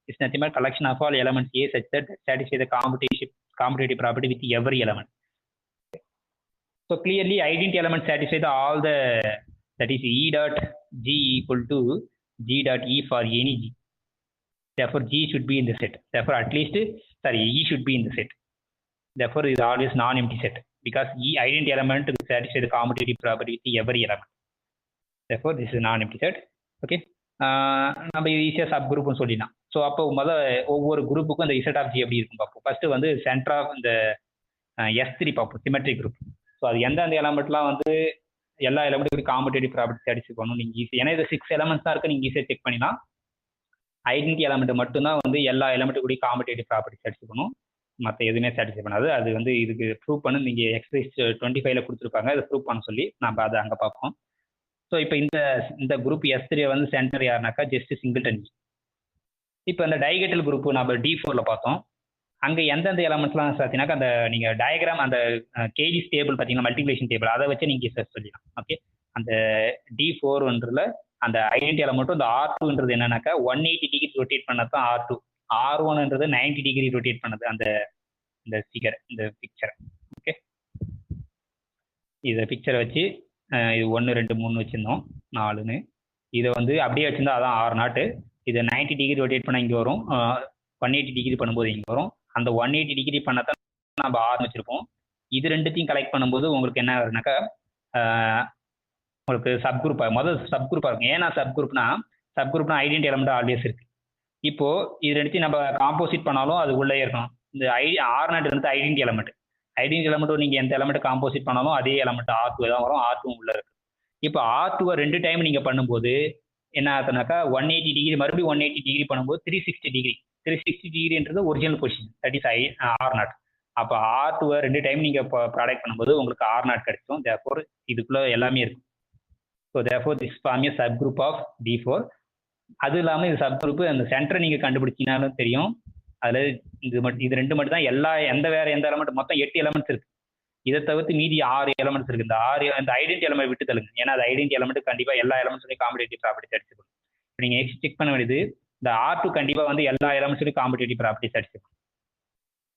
A: It's nothing but collection of all elements A such that satisfy the commutative property with every element. So clearly identity elements satisfy all the, that is E dot G equal to G dot E for any G. Therefore G should be in the set. therefore at least E should be in the set. therefore it is always non-empty set because E identity element satisfy the commutative property with every element. therefore this is non-empty set. Okay, நம்ம ஈஸியாக sub குரூப்னு சொல்லிடலாம். So அப்போ ஒவ்வொரு குரூப்புக்கும் இந்த Z of G எப்படி இருக்கும் பார்ப்போம். First வந்து சென்டர் ஆஃப் இந்த S3 பார்ப்போம், சிமெட்ரிக் குரூப். ஸோ அது எந்தெந்த எலமெண்ட்லாம் வந்து எல்லா எலமெண்ட்டுக்கும் காம்படேட்டிவ் ப்ராப்பர்ட்டி சாட்டிஸ்ஃபை பண்ணணும் நீங்கள் ஈஸி. ஏன்னா இது 6 எலமெண்ட்ஸ் தான் இருக்குது, நீங்கள் ஈஸியாக செக் பண்ணிடலாம். ஐடென்டி எலமெண்ட் மட்டும்தான் வந்து எல்லா எலமெண்ட்டு கூட காம்படேட்டிவ் ப்ராப்பர்ட்டி சாட்டிஸ்ஃபை பண்ணும், மற்ற எதுவுமே சாட்டிஸ்ஃபை பண்ணாது. அது வந்து இதுக்கு ப்ரூவ் பண்ண நீங்கள் எக்ஸசைஸ் 25ல கொடுத்துருப்பாங்க, அதை ப்ரூவ் பண்ண சொல்லி நம்ம அதை அங்கே பார்ப்போம். ஸோ இப்போ இந்த குரூப் S3 வந்து சென்டர் யாருனாக்கா ஜஸ்ட் சிங்கிள்டன். இப்போ இந்த டைகெட்டல் குரூப் நம்ம D4ல பார்த்தோம். அங்கே எந்தெந்த எலமெண்ட்ஸ்லாம் பார்த்தீங்கன்னாக்கா அந்த நீங்கள் டயக்ராம் அந்த கேஜிஸ் டேபிள் பார்த்தீங்கன்னா மல்டிப்ளிகேஷன் டேபிள் அதை வச்சு நீங்கள் சொல்லிடலாம். ஓகே, அந்த D4ன்றதுல அந்த ஐடென்டி எலமெண்ட்டும் இந்த R2ன்றது என்னன்னாக்கா 180 டிகிரி ரொட்டேட் பண்ணது தான் R2. R1ன்றது 90 டிகிரி ரொட்டேட் பண்ணது அந்த இந்த ஃபிகர் இந்த பிக்சர். ஓகே, இதை பிக்சரை வச்சு இது 1 2 3 வச்சுருந்தோம் 4ன்னு. இதை வந்து அப்படியே வச்சுருந்தா அதான் R0. இதை 90 டிகிரி ரொட்டேட் பண்ணால் இங்கே வரும், 180 டிகிரி பண்ணும்போது இங்கே வரும். அந்த 180 டிகிரி பண்ணத்தான் நம்ம ஆர்னு வச்சுருப்போம். இது ரெண்டுத்தையும் கலெக்ட் பண்ணும்போது உங்களுக்கு என்ன ஆகுதுனாக்கா உங்களுக்கு சப்குரூப்பாக முதல் சப்குரூப்பாக இருக்கும். ஏன்னா சப்குரூப்னா ஐடென்டி எலமெண்ட் ஆல்வேஸ் இருக்குது. இப்போது இது ரெண்டுத்தையும் நம்ம காம்போசிட் பண்ணாலும் அது உள்ளே இருக்கணும். இந்த R0 வந்து ஐடென்டி எலமெண்ட்டும் நீங்கள் எந்த எலமெண்ட் காம்போசிட் பண்ணாலும் அதே எலமெண்ட் R2 தான் வரும். R2 உள்ளே இருக்குது. இப்போ R2 2 டைம் நீங்கள் பண்ணும்போது என்ன ஆகுதுனாக்கா 180 டிகிரி மறுபடியும் 180 டிகிரி பண்ணும்போது 360 டிகிரின்றது original position, that is R0. அப்போ R2 2 டைம் நீங்கள் இப்போ ப்ராடக்ட் பண்ணும்போது உங்களுக்கு R0 கிடைக்கும். தேர்ஃபோர் இதுக்குள்ளே எல்லாமே இருக்கும். So therefore this form a sub group of D4. அது இல்லாமல் இது சப் குரூப் அந்த சென்டரை நீங்கள் கண்டுபிடிச்சிங்கனாலும் தெரியும். அதில் இது ரெண்டு மட்டும் தான் எந்த எலமெண்ட் மொத்தம் 8 எலமெண்ட்ஸ் இருக்குது. இதை தவிர்த்து மீதி 6 எலமெண்ட்ஸ் இருக்குது. இந்த ஐடென்டி எலமெண்ட் விட்டு தள்ளுங்க. ஏன்னா அது ஐடென்டி எலமெண்ட் கண்டிப்பாக எல்லா எலமெண்ட்ஸும் காம்படிட்டிவ் ப்ராப்பர்ட்டிஸ் அடிச்சுக்கணும். நீங்கள் நெக்ஸ்ட் செக் பண்ண வேண்டியது இந்த R2 கண்டிப்பாக வந்து எல்லா எலமெண்ட்ஸும் காம்படிட்டிவ் ப்ராப்பர்ட்டிஸ் அடிச்சுக்கணும்.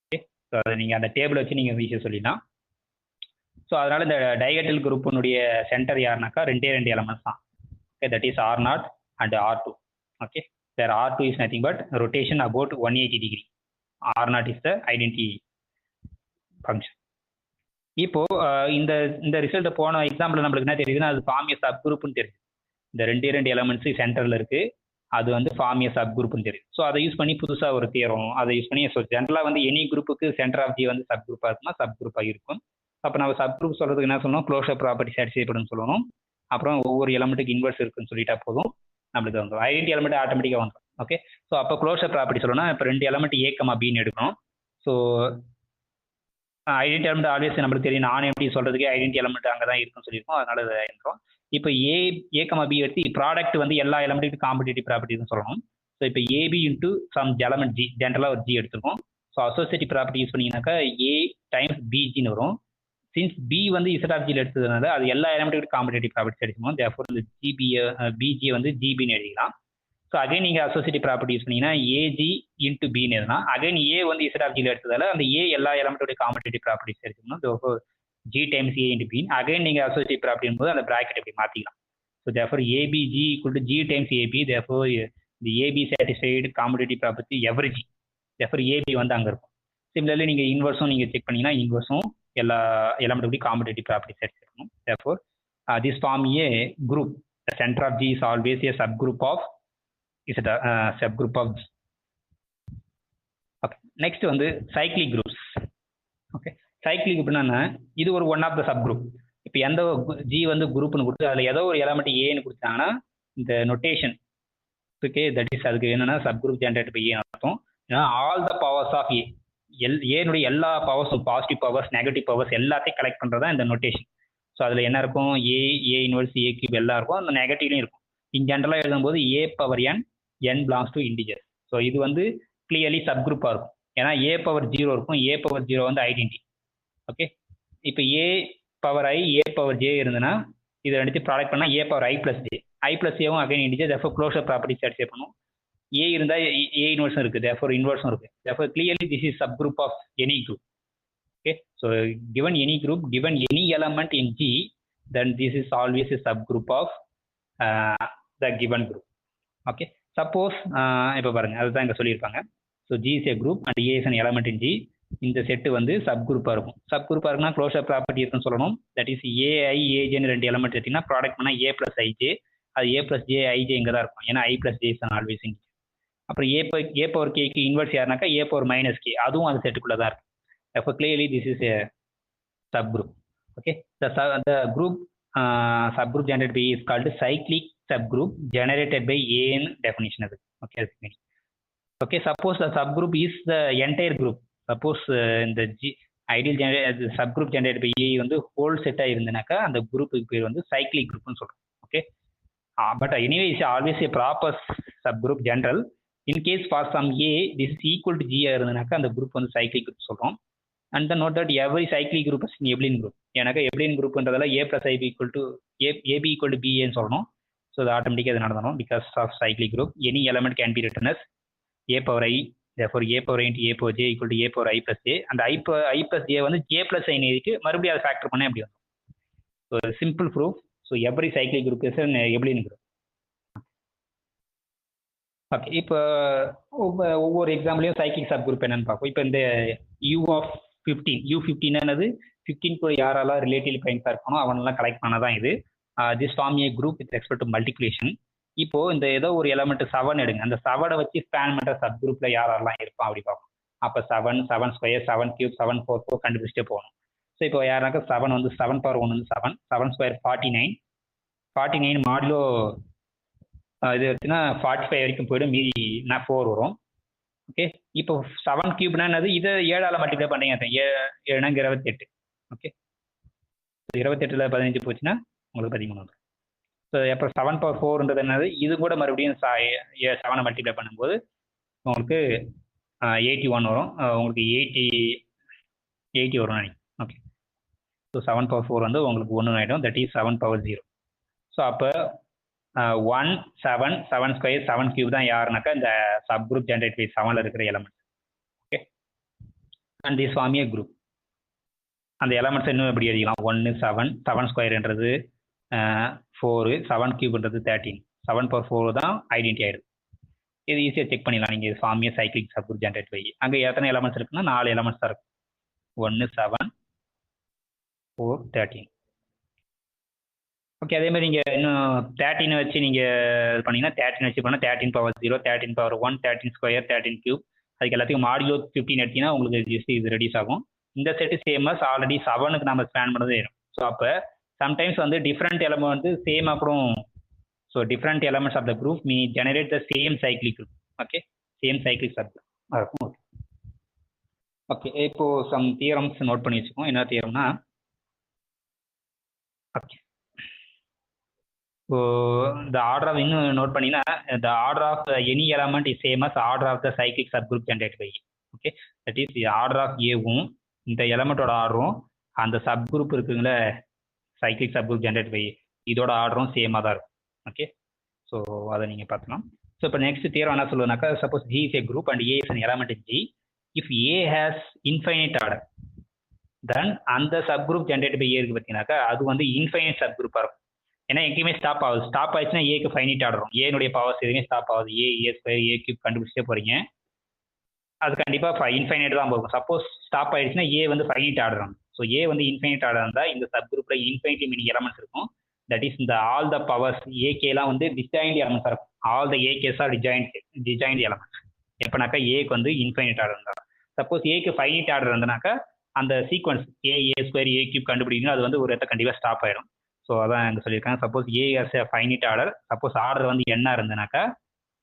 A: ஓகே, ஸோ அதை நீங்கள் அந்த டேபிள் வச்சு நீங்கள் ஈஸியாக சொல்லிடலாம். ஸோ அதனால் இந்த டைகட்டல் குரூப்பினுடைய சென்டர் யாருனாக்கா 2 எலமெண்ட்ஸ் தான். Okay, that is R0 and R2. Okay, there R2 is nothing but rotation about 180 degree. R0 is the identity function. இப்போ இந்த ரிசல்ட் போன எக்ஸாம்பிள் நம்மளுக்கு என்ன தெரியுதுன்னா அது ஃபார்ம் ஏ சப் குரூப்னு தெரியுது. இந்த 2 எலமெண்ட்ஸ் சென்டரில் இருக்குது, அது வந்து ஃபார்ம் ஏ சப் குரூப்னு தெரியுது. ஸோ அதை யூஸ் பண்ணி புதுசாக ஒரு தியரம் அதை யூஸ் பண்ணி ஜென்ரலாக வந்து எனி குரூப்புக்கு சென்டர் ஆஃப் ஜி வந்து சப் குரூப்பாக இருக்குன்னா சப் குரூப்பாக இருக்கும். அப்போ நம்ம சப் குரூப் சொல்கிறதுக்கு என்ன சொல்லணும், க்ளோஷர் ப்ராப்பர்ட்டி சாட்டிஸ்ஃபை சொல்லணும். அப்புறம் ஒவ்வொரு எலமெண்ட்டுக்கு இன்வெர்ஸ் இருக்குன்னு சொல்லிட்டா போதும், நம்மளுக்கு வந்துடும். ஐடென்டி எலமெண்ட் ஆட்டோமேட்டிக்காக வந்துடும். ஓகே, ஸோ அப்போ க்ளோஷர் ப்ராப்பர்ட்டி சொல்லணும்னா இப்போ 2 எலமெண்ட் A, Bன்னு எடுக்கணும். ஸோ ஐடென்டி எலமெண்ட் ஆல்வேஸ் நம்மளுக்கு தெரியும். நான் எப்படி சொல்கிறதுக்கு ஐடென்டி எலமெண்ட் அங்கே தான் இருக்குன்னு சொல்லியிருக்கோம், அதனால இதை இருக்கும். இப்போ A, B எடுத்து ப்ராடக்ட் வந்து எல்லா எலமெண்ட்டுக்கு காம்படிட்டிவ் ப்ராப்பர்ட்டின்னு சொல்லணும். ஸோ இப்போ AB into some element G, ஜென்ரலாக ஒரு G எடுத்துருக்கோம். ஸோ அசோசியேட்டிவ் ப்ராப்பர்ட்டி யூஸ் பண்ணிங்கனாக்கா A டைம்ஸ் BGன்னு வரும். சின்ஸ் B வந்து Z(G)ல எடுத்ததுனால அது எல்லா எலமெண்ட்டுக்கு காம்படிட்டிவ் ப்ராப்பர்ட்டிஸ் எடுக்கணும். தேர்ஃபோர் இந்த BG வந்து GBன்னு எழுதிக்கலாம். ஸோ அகைன் நீங்கள் அசோசியேட்டிவ் ப்ராப்பர்ட்டி யூஸ் பண்ணிங்கன்னா AG இன்ட்டு பின்னு எழுதலாம். அகைன் A வந்து Z(G)ல எடுத்ததால அந்த A எல்லா எலமெண்ட்டோட காம்படிட்டிவ் ப்ராப்பர்ட்டிஸ் எடுக்கணும். Therefore G times A into B. Again நீங்கள் அசோசியேட்டிவ் ப்ராப்பர்ட்டி போது அந்த ப்ராக்கெட் எப்படி மாற்றிக்கலாம். So therefore ABG equal to G times AB. Therefore இந்த AB satisfied competitive property every G. Therefore AB வந்து அங்கே இருக்கும். சிமிலர்லி நீங்கள் இன்வர்ஸும் நீங்கள் செக் பண்ணீங்கன்னா இன்வர்ஸும் எல்லா எலமெண்ட்டுக்கு காம்படிட்டிவ் ப்ராப்பர்ட்டிஸ் எடுத்துக்கணும். Therefore this form a group. The center of G is always a subgroup of subgroup of G. Okay, next வந்து cyclic groups. ஓகே, cyclic குரூப்னா இது ஒரு one of the sub group. இப்போ எந்த G வந்து குரூப்னு கொடுத்து அதில் ஏதோ ஒரு எலமெண்ட் ஏன்னு கொடுத்தாங்கன்னா இந்த நொட்டேஷன் ஓகே தட் இஸ் அதுக்கு என்னன்னா சப் குரூப் ஜென்ரேட் பை ஏன்னு அர்த்தம். ஏன்னா ஆல் த பவர்ஸ் ஆஃப் ஏனுடைய எல்லா பவர்ஸும் பாசிட்டிவ் பவர்ஸ் நெகட்டிவ் பவர்ஸ் எல்லாத்தையும் கலெக்ட் பண்ணுறது தான் இந்த நொட்டேஷன். ஸோ அதில் என்ன இருக்கும், A இன்வெர்ஸ் A கியூப் எல்லாம் இருக்கும், அந்த நெகட்டிவ்லையும் இருக்கும். இன் ஜென்ரலாக எழுதும்போது A⁻n belongs to integer. So இது வந்து கிளியர்லி சப் குரூப்பாக இருக்கும். ஏன்னா A⁻0 இருக்கும், A⁻0 வந்து ஐடென்டி. ஓகே, இப்போ A⁻I A⁻j இருந்ததுன்னா இதை ரெண்டுத்தையும் ப்ராடக்ட் பண்ணால் A⁻I+j. I+Jவும் again integer. Therefore closure property satisfy பண்ணும். A இருந்தால் A இன்வெர்ஸும் இருக்குது, தேர்ஃபோர் இன்வெர்ஸும் இருக்குது. Therefore clearly this is sub group of any group. Okay, so given any group, given any element in G, then this is always a subgroup of the given group. Okay, suppose இப்போ பாருங்க அதுதான் இங்கே சொல்லியிருப்பாங்க. So G is a group and A is an element in G. இந்த set வந்து சப்குரூப்பாக இருக்கும். சப்குரூப்பாக இருக்குன்னா closure property இருக்குன்னு சொல்லணும். தட் இஸ் AI AJன்னு 2 எலமெண்ட் எடுத்தீங்கன்னா ப்ராடக்ட் பண்ணால் A+IJ. அது A+J IJ இங்கே தான் இருக்கும். ஏன்னா I+J is an always in G. அப்புறம் A⁻Kக்கு இன்வெர்ஸ் யாருனாக்கா A⁻−K, அதுவும் அந்த செட்டுக்குள்ளே தான் இருக்கும். Therefore, clearly this is a subgroup. Okay, the group subgroup generated by is called cyclic subgroup generated by AN definition of it. Okay, suppose the subgroup is the entire group. Suppose இந்த ideal subgroup generated by A வந்து whole set இருந்தனாக்கா அந்த குரூப்புக்கு பேர் வந்து cyclic groupனு சொல்றோம். Okay, but anyway it's always a proper subgroup general. In case for some A this is equal to ஜியா இருந்ததுனாக்கா அந்த குரூப் வந்து சைக்ளிக் குரூப் சொல்கிறோம். And then note that every cyclic group is abelian group. எனக்கு abelian குரூப்ன்றதால A plus ஐபி equal to AB equal to பிஏன்னு சொல்லணும். ஸோ அது ஆட்டோமேட்டிக்காக அது நடந்துடும் because of cyclic group. Any element can be written as a power i, therefore a power i into a power j equal to a power i plus j. அந்த i plus j வந்து j plus i எழுதிட்டு மறுபடியும் அதை factor பண்ண அப்படி வரும். So simple proof. So every cyclic group is abelian group. Okay, இப்போ ஒவ்வொரு எக்ஸாம்பிளையும் சைக்ளிக் சப் குரூப் என்னன்னு பார்ப்போம். இப்போ இந்த u ஆஃப் 15 u15 என்னது 15 கூட யாரெல்லாம் ரிலேட்டிவ் ப்ரைம்ஸாக இருக்கணும் அவனெல்லாம் கலெக்ட் பண்ணதான் இது. This form a group with respect to multiplication. இப்போ இந்த ஏதோ ஒரு எலமெண்ட் 7 எடுங்க, அந்த 7 வச்சு ஸ்பேன் பண்ற சப் குரூப்ல யாரெல்லாம் இருப்பான் அப்படி பார்ப்போம். அப்போ 7 7 ஸ்கொயர் 7 கியூப் 7 4 4 கண்டுபிடிச்சிட்டே போகணும். ஸோ இப்போ யாராக்க 7 வந்து 7 பவர் 1 வந்து 7 7 ஸ்கொயர் 49 மாடுலோ இது வச்சுன்னா 45 வரைக்கும் போயிடும், மீதி 4 வரும். ஓகே, இப்போ 7 கியூப்னா என்னது, இதை 7ஆல் மல்டிப்ளை பண்ணீங்க 7 28. ஓகே, 28ல் 15 போச்சுன்னா உங்களுக்கு 13 வரும். ஸோ அப்போ 7 பவர் 4ன்றது என்னது, இது கூட மறுபடியும் 7 மல்டிப்ளை பண்ணும்போது உங்களுக்கு 81 வரும், உங்களுக்கு 80 வரும் நினைக்கிறேன். ஓகே, ஸோ 7 பவர் 4 வந்து உங்களுக்கு 1 ஆகிடும், தட் இஸ் 7 பவர் 0. ஸோ அப்போ 1 7 7 ஸ்கொயர் 7 கியூப் தான் யாருனாக்கா இந்த சப் குரூப் ஜென்ரேட் பை 7ல் இருக்கிற element. Okay, and this form a group. அந்த எலமெண்ட்ஸ் இன்னும் எப்படி எழுதிக்கலாம், 1 7 7 ஸ்கொயர்ன்றது 4 7 கியூப்ன்றது 13 7 பவர் 4 தான் ஐடென்டி ஆயிடுது. இது ஈஸியாக செக் பண்ணிடலாம் நீங்கள். Form a cyclic sub group generate by. அங்கே எத்தனை எலமெண்ட்ஸ் இருக்குன்னா 4 எலமெண்ட்ஸ் தான் இருக்கும். 1 7 4 13. ஓகே, அதே மாதிரி நீங்கள் இன்னும் 13 வச்சு நீங்கள் இது பண்ணீங்கன்னா 13 வச்சு பண்ணால் 13 பவர் 0 13 பவர் 1 13 ஸ்கொயர் 13 கியூப், அதுக்கு எல்லாத்துக்கும் மாடுலோ 15 எடுத்தீங்கன்னா உங்களுக்கு ஜஸ்ட் இது ரெடியூஸ் ஆகும். இந்த செட்டு சேமஸ் ஆல்ரெடி 7க்கு நம்ம ஸ்பேன் பண்ணது வரும். ஸோ அப்போ சம்டைம்ஸ் வந்து டிஃப்ரெண்ட் எலமெண்ட் வந்து சேம் அப்புறம் so different elements of the group may generate the same cyclic group. Okay, same cyclic sub group இருக்கும். ஓகே ஓகே, இப்போ சம் தியரம்ஸ் நோட் பண்ணி வச்சுக்கோம். என்ன தியரம்னா, okay so the order of இன்னும் நோட் பண்ணிங்கன்னா the order of any element is same as order of the cyclic sub group generate by. Okay, that is order of ஏவும் இந்த எலமெண்ட்டோட ஆர்டரும் அந்த சப் குரூப் இருக்குங்களே cyclic sub group generate by இதோட ஆர்டரும் சேமாக தான் இருக்கும். ஓகே, ஸோ அதை நீங்கள் பார்த்துக்கலாம். ஸோ இப்போ நெக்ஸ்ட் தியரம் என்ன சொல்லுதுனாக்கா, suppose G is a group and A is an element in G. If A has infinite order then அந்த sub group generate by A இருக்கு பார்த்தீங்கன்னாக்கா அது வந்து இன்ஃபைனைட் சப் குரூப்பாக இருக்கும். ஏன்னா எங்கேயுமே ஸ்டாப் ஆகுது. ஸ்டாப் ஆயிடுச்சுன்னா ஏக்கு ஃபைனைட் ஆர்டர் வரும். ஏனுடைய பவர்ஸ் எதுவுமே ஸ்டாப் ஆகுது. ஏ ஸ்கொயர் ஏ கியூப் கண்டுபிடிச்சே போறீங்க, அது கண்டிப்பாக இன்ஃபைனைட் தான் போகும். சப்போஸ் ஸ்டாப் ஆயிடுச்சுன்னா ஏ வந்து ஃபைனைட் ஆர்டர் வரும். ஸோ ஏ வந்து இன்ஃபைனைட் ஆர்டர் இருந்தால் இந்த சப் குரூப்பில் இன்ஃபைனிட்டி மீனிங் எலமெண்ட்ஸ் இருக்கும். தட் இஸ் இந்த ஆல் த பவர்ஸ் ஏகேலாம் வந்து டிஜாயின்ட் எலமெண்ட்ஸாக இருக்கும். All the AKs are disjoint elements. எப்போனாக்கா ஏக்கு வந்து இன்ஃபைனைட் ஆர்டர் இருந்தால். சப்போஸ் ஏக்கு ஃபைனைட் ஆர்டர் இருந்தனாக்கா அந்த sequence A square A cube கண்டுபிடிக்கணும், அது வந்து ஒரு இடத்த கண்டிப்பாக ஸ்டாப் ஆயிடும். ஸோ அதான் இங்கே சொல்லியிருக்காங்க. Suppose A as a finite order, suppose order வந்து என்ன இருந்தனாக்கா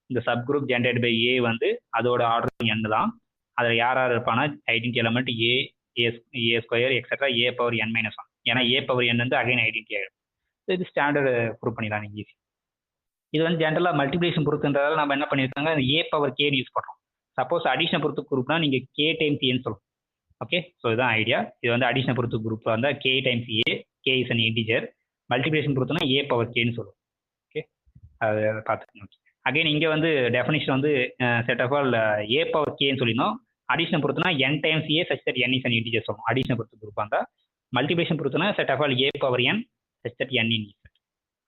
A: இந்த sub group generate by A வந்து அதோட ஆர்டர் என்ன தான். அதில் யார் யார் இருப்பானா ஐடென்டி எலமெண்ட் ஏ ஸ்கொயர் எக்ஸட்ரா ஏ பவர் n - 1. ஏன்னா ஏ பவர் n வந்து அகைன் ஐடென்டி ஆகிடும். இது ஸ்டாண்டர்டு ப்ரூவ் பண்ணிடலாம் நீங்கள் ஈஸி. இது வந்து ஜென்ரலாக மல்டிப்ளிகேஷன் பொறுத்துன்றதால நம்ம என்ன பண்ணியிருக்காங்க, ஏ பவர் கேன்னு யூஸ் பண்ணுறோம். சப்போஸ் அடிஷனை பொறுத்து குரூப்னா நீங்கள் கே டைம்ஸ் ஏன்னு சொல்லணும். ஓகே, ஸோ இதுதான் ஐடியா. இது வந்து அடிஷனை பொறுத்து குரூப் வந்தால் K times K is an integer. Multiplication பொறுத்தனா ஏ பவர் கேன்னு சொல்லுவோம். ஓகே, அதை பார்த்துக்கணும். அகைன் இங்கே வந்து டெஃபினிஷன் வந்து set of all A power கேன்னு சொல்லிடணும். அடிஷனை பொறுத்தனா n times A such that n is an integer சொல்லணும். அடிஷனை பொறுத்து குரூப் வந்தால் மல்டிப்ளிகேஷன் பொறுத்தனா set of all A power n such that n in Z.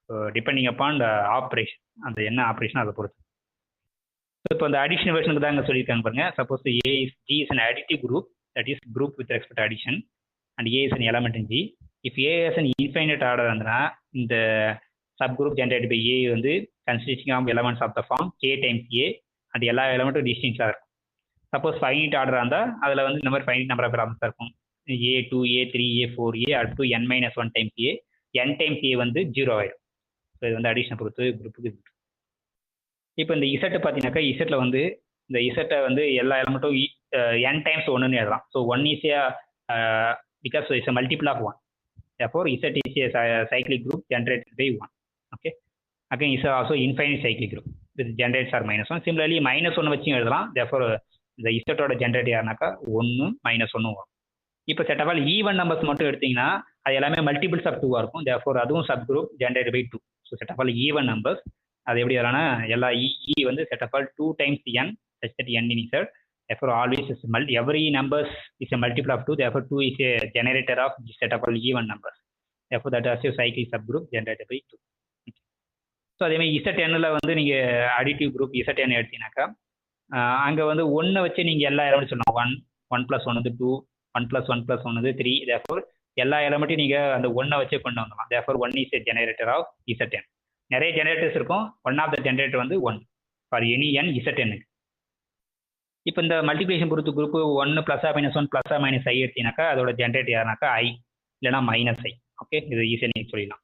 A: So depending upon the operation, அந்த என்ன ஆப்ரேஷன் அதை பொறுத்து. ஸோ இப்போ இந்த அடிஷன் வெர்ஷனுக்கு தான் இங்கே சொல்லியிருக்காங்க பாருங்க. Suppose G is an additive group, that is group with respect addition, and A is an element in G. If A has an infinite order இருந்ததுன்னா இந்த sub group generate by A வந்து consisting of elements of the form K times A and எல்லா எலமெண்ட்டும் டிஸ்டிங்ஸாக இருக்கும். Suppose finite order இருந்தால் அதில் வந்து இந்த மாதிரி ஃபைனைட் நம்பர் ஆஃப் எலமெண்ட்ஸ் இருக்கும். A2 A3 A4 A up to n - 1 times A. n times A வந்து 0 ஆயிடும். ஸோ இது வந்து அடிஷனை பொறுத்து குரூப்புக்கு. இப்போ இந்த இசட்டை பார்த்தீங்கன்னாக்கா இசட்டில் வந்து இந்த இசட்டை வந்து எல்லா எலமெண்ட்டும் n டைம்ஸ் 1ன்னு எழுதலாம். So 1 is a because it's a multiple of 1. Therefore Z is a cyclic group generated by 1. Okay, again is also infinite cyclic group. with generates are -1. Similarly -1 வச்சும் எழுதலாம். Therefore இந்த இசட்டோட ஜென்ரேட் யாருனாக்கா 1 -1 வரும். இப்போ set of all even numbers மட்டும் எடுத்தீங்கன்னா அது எல்லாமே multiples of 2 இருக்கும். தேர்ஃபோர் அதுவும் sub group generate by 2. So set of all even numbers அது எப்படி வரனா எல்லா வந்து set of all 2 times n such that n in Z. Therefore always is every numbers is a multiple of 2. Therefore 2 is a generator of set of all even numbers. Therefore that is a cyclic subgroup generated by 2. So அதே மாதிரி Zn வந்து நீங்கள் additive group Zn எடுத்தீங்கன்னாக்கா அங்கே வந்து 1 வச்சு நீங்கள் எல்லா element சொல்லலாம். 1 + 1 வந்து 2, 1 + 1 + 1 வந்து 3. தேர்ஃபோர் எல்லா எலமெண்ட்டையும் நீங்கள் அந்த 1 வச்சே கொண்டு வந்துடலாம். Therefore 1 is a generator of Zn. நிறைய ஜெனரேட்டர்ஸ் இருக்கும். ஒன் ஆஃப் த ஜெனரேட்டர் வந்து 1 ஃபார் எனி n Zn. இப்போ இந்த மல்டிபிகேஷன் பொறுத்து குரூப் 1 +- 1 +- i எடுத்தீங்கன்னாக்கா அதோட ஜென்ரேட் யாருனாக்கா i இல்லைனா -i. ஓகே, இது ஈஸியாக நீங்கள் சொல்லிடலாம்.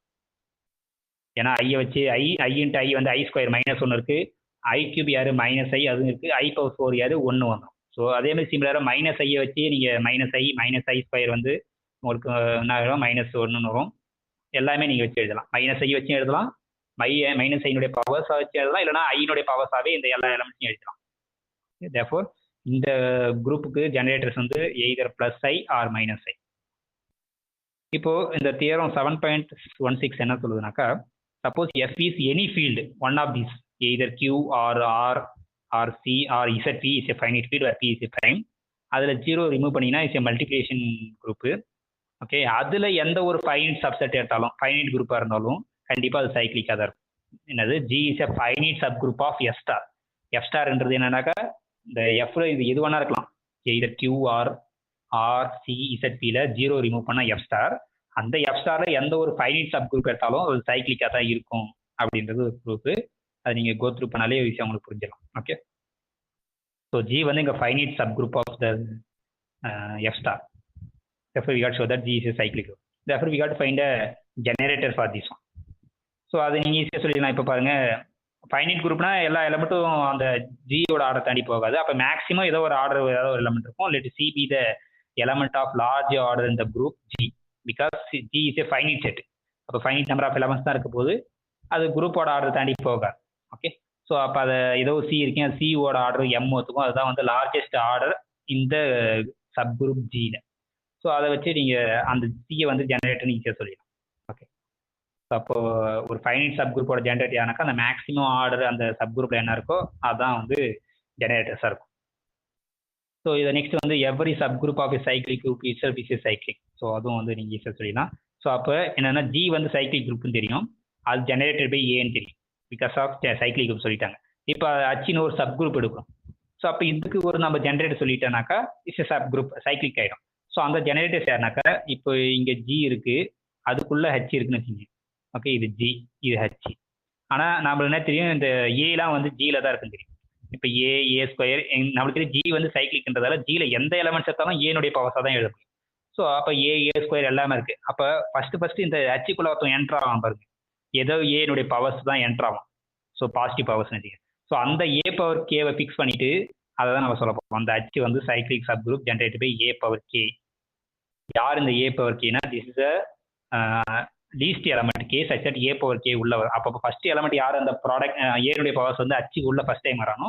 A: ஏன்னா ஐயை வச்சு i இன்ட்டு i வந்து i² -1 இருக்கு. i³ யாரு -i அதுவும் இருக்கு. i⁴ யாரு 1 வந்துடும். ஸோ அதே மாதிரி சிமிலராக -i வச்சு நீங்கள் -i -i² வந்து உங்களுக்கு என்ன ஆகிடும் -1 வரும். எல்லாமே நீங்கள் வச்சு எழுதலாம். -i வச்சு எழுதலாம், -i பவர்ஸாக வச்சு எழுதலாம், இல்லைனா ஐனுடைய பவர்ஸாகவே இந்த எல்லா எலமெண்ட்ஸையும் எழுதலாம். தேர்ஃபோர் இந்த குரூப்புக்கு ஜெனரேட்டர்ஸ் வந்து எய்தர் +i ஆர் -i. இப்போ இந்த தியரம் 7.16 என்ன சொல்லுதுனாக்கா, suppose f is any field one of these either q or r or c or zp is a finite field where p is a prime. அதில் 0 remove பண்ணிங்கன்னா is a multiplication group. Okay, அதில் எந்த ஒரு finite subset எடுத்தாலும் finite குரூப்பாக இருந்தாலும் கண்டிப்பாக அது சைக்ளிக்காக தான் இருக்கும். என்னது g is a finite subgroup of f star. f starன்றது என்னன்னாக்கா இந்த எஃப்ல இது எது வேணா இருக்கலாம். எய்தர் கியூ ஆர் சி இசட்பியில் 0 ரிமூவ் பண்ணால் எஃப் ஸ்டார். அந்த எஃப் ஸ்டாரில் எந்த ஒரு ஃபைனைட் சப் குரூப் எடுத்தாலும் அது சைக்ளிக்காக தான் இருக்கும் அப்படின்றது ஒரு ப்ரூஃப். அது நீங்கள் கோ த்ரூ பண்ணாலே விஷயம் உங்களுக்கு புரிஞ்சிடலாம். ஓகே, ஸோ ஜி வந்து இங்கே finite sub group of the F star. Therefore we got to show that G is a cyclic group. Therefore we got to find a generator for this one. So அது நீங்கள் ஈஸியாக சொல்லிடலாம். இப்போ பாருங்கள், finite குரூப்னா எல்லா எலமெண்ட்டும் அந்த ஜியோட ஆர்டர் தாண்டி போகாது. அப்போ மேக்ஸிமம் ஏதோ ஒரு ஆர்டர் ஏதோ ஒரு எலமெண்ட் இருக்கும். Let C be the element of large order இந்த group G, because G is a finite set. அப்போ ஃபைனைட் நம்பர் ஆஃப் எலமெண்ட்ஸ் தான் இருக்க போது, அது குரூப்போட ஆர்டர் தாண்டி போகாது. ஓகே, ஸோ அப்போ அதை ஏதோ சி இருக்கேன், அது சிஓட ஆர்டர் எம் ஒத்துக்கும். அதுதான் வந்து லார்ஜஸ்ட் ஆர்டர் இந்த சப் குரூப் ஜியில். ஸோ அதை வச்சு நீங்கள் அந்த சியை வந்து ஜெனரேட்டர்னு ஈஸியாக சொல்லிடலாம். ஓகே, அப்போ ஒரு ஃபைனைட் சப் குரூப்போட ஜெனரேட் ஆனாக்கா அந்த மேக்ஸிமம் ஆர்டர் அந்த சப் குரூப்ல என்ன இருக்கோ அதுதான் வந்து ஜெனரேட்டர்ஸாக இருக்கும். ஸோ இதை நெக்ஸ்ட் வந்து every sub group of cyclic group itself is cyclic. So அதுவும் வந்து நீங்கள் ஈஸியாக சொல்லிடலாம். ஸோ அப்போ என்னன்னா ஜி வந்து சைக்ளிக் குரூப்னு தெரியும், அது ஜெனரேட்டட் பை ஏன்னு தெரியும், பிகாஸ் ஆஃப் சைக்ளிக் குரூப் சொல்லிட்டாங்க. இப்போ அச்சின்னு ஒரு சப் குரூப் எடுக்கும். ஸோ அப்போ இதுக்கு ஒரு நம்ம ஜெனரேட்டர் சொல்லிட்டோம்னாக்கா இட்ஸ் சப் குரூப் சைக்ளிக் ஆகிடும். ஸோ அந்த ஜெனரேட்டர்ஸ் யாருனாக்கா இப்போ இங்கே ஜி இருக்கு, அதுக்குள்ள ஹெச் இருக்குன்னு வச்சுங்க. ஓகே, இது ஜி, இது ஹெச். ஆனால் நம்மளுக்கு என்ன தெரியும், இந்த ஏலாம் வந்து ஜியில் தான் இருக்குன்னு தெரியும். இப்போ ஏ² நம்மளுக்கு தெரியும் ஜி வந்து சைக்ளிக்ன்றதால ஜியில் எந்த எலமெண்ட்ஸ் எடுத்தாலும் ஏனுடைய பவர்ஸாக தான் எழுத முடியும். ஸோ அப்போ ஏ² எல்லாமே இருக்குது. அப்போ ஃபஸ்ட்டு இந்த ஹெச்சுக்குள்ள ஒருத்தன் என்ட்ரு ஆகும் பாருங்க, ஏதோ ஏனுடைய பவர்ஸ் தான் என்ட்ரு ஆகும். ஸோ பாசிட்டிவ் பவர்ஸ்னு வச்சுக்கோங்க. ஸோ அந்த ஏ பவர் கேவை ஃபிக்ஸ் பண்ணிவிட்டு அதை தான் நம்ம சொல்ல போகிறோம். அந்த ஹெச் வந்து cyclic sub group generate by A power K. யார் இந்த ஏ பவர் கேனா, this is least element K such that A power K உள்ள வரும். அப்போ ஃபர்ஸ்ட் எலமெண்ட் யார் அந்த ப்ராடக்ட் ஏனுடைய பவர்ஸ் வந்து அச்சுக்கு உள்ள ஃபர்ஸ்ட் டைம் வரானோ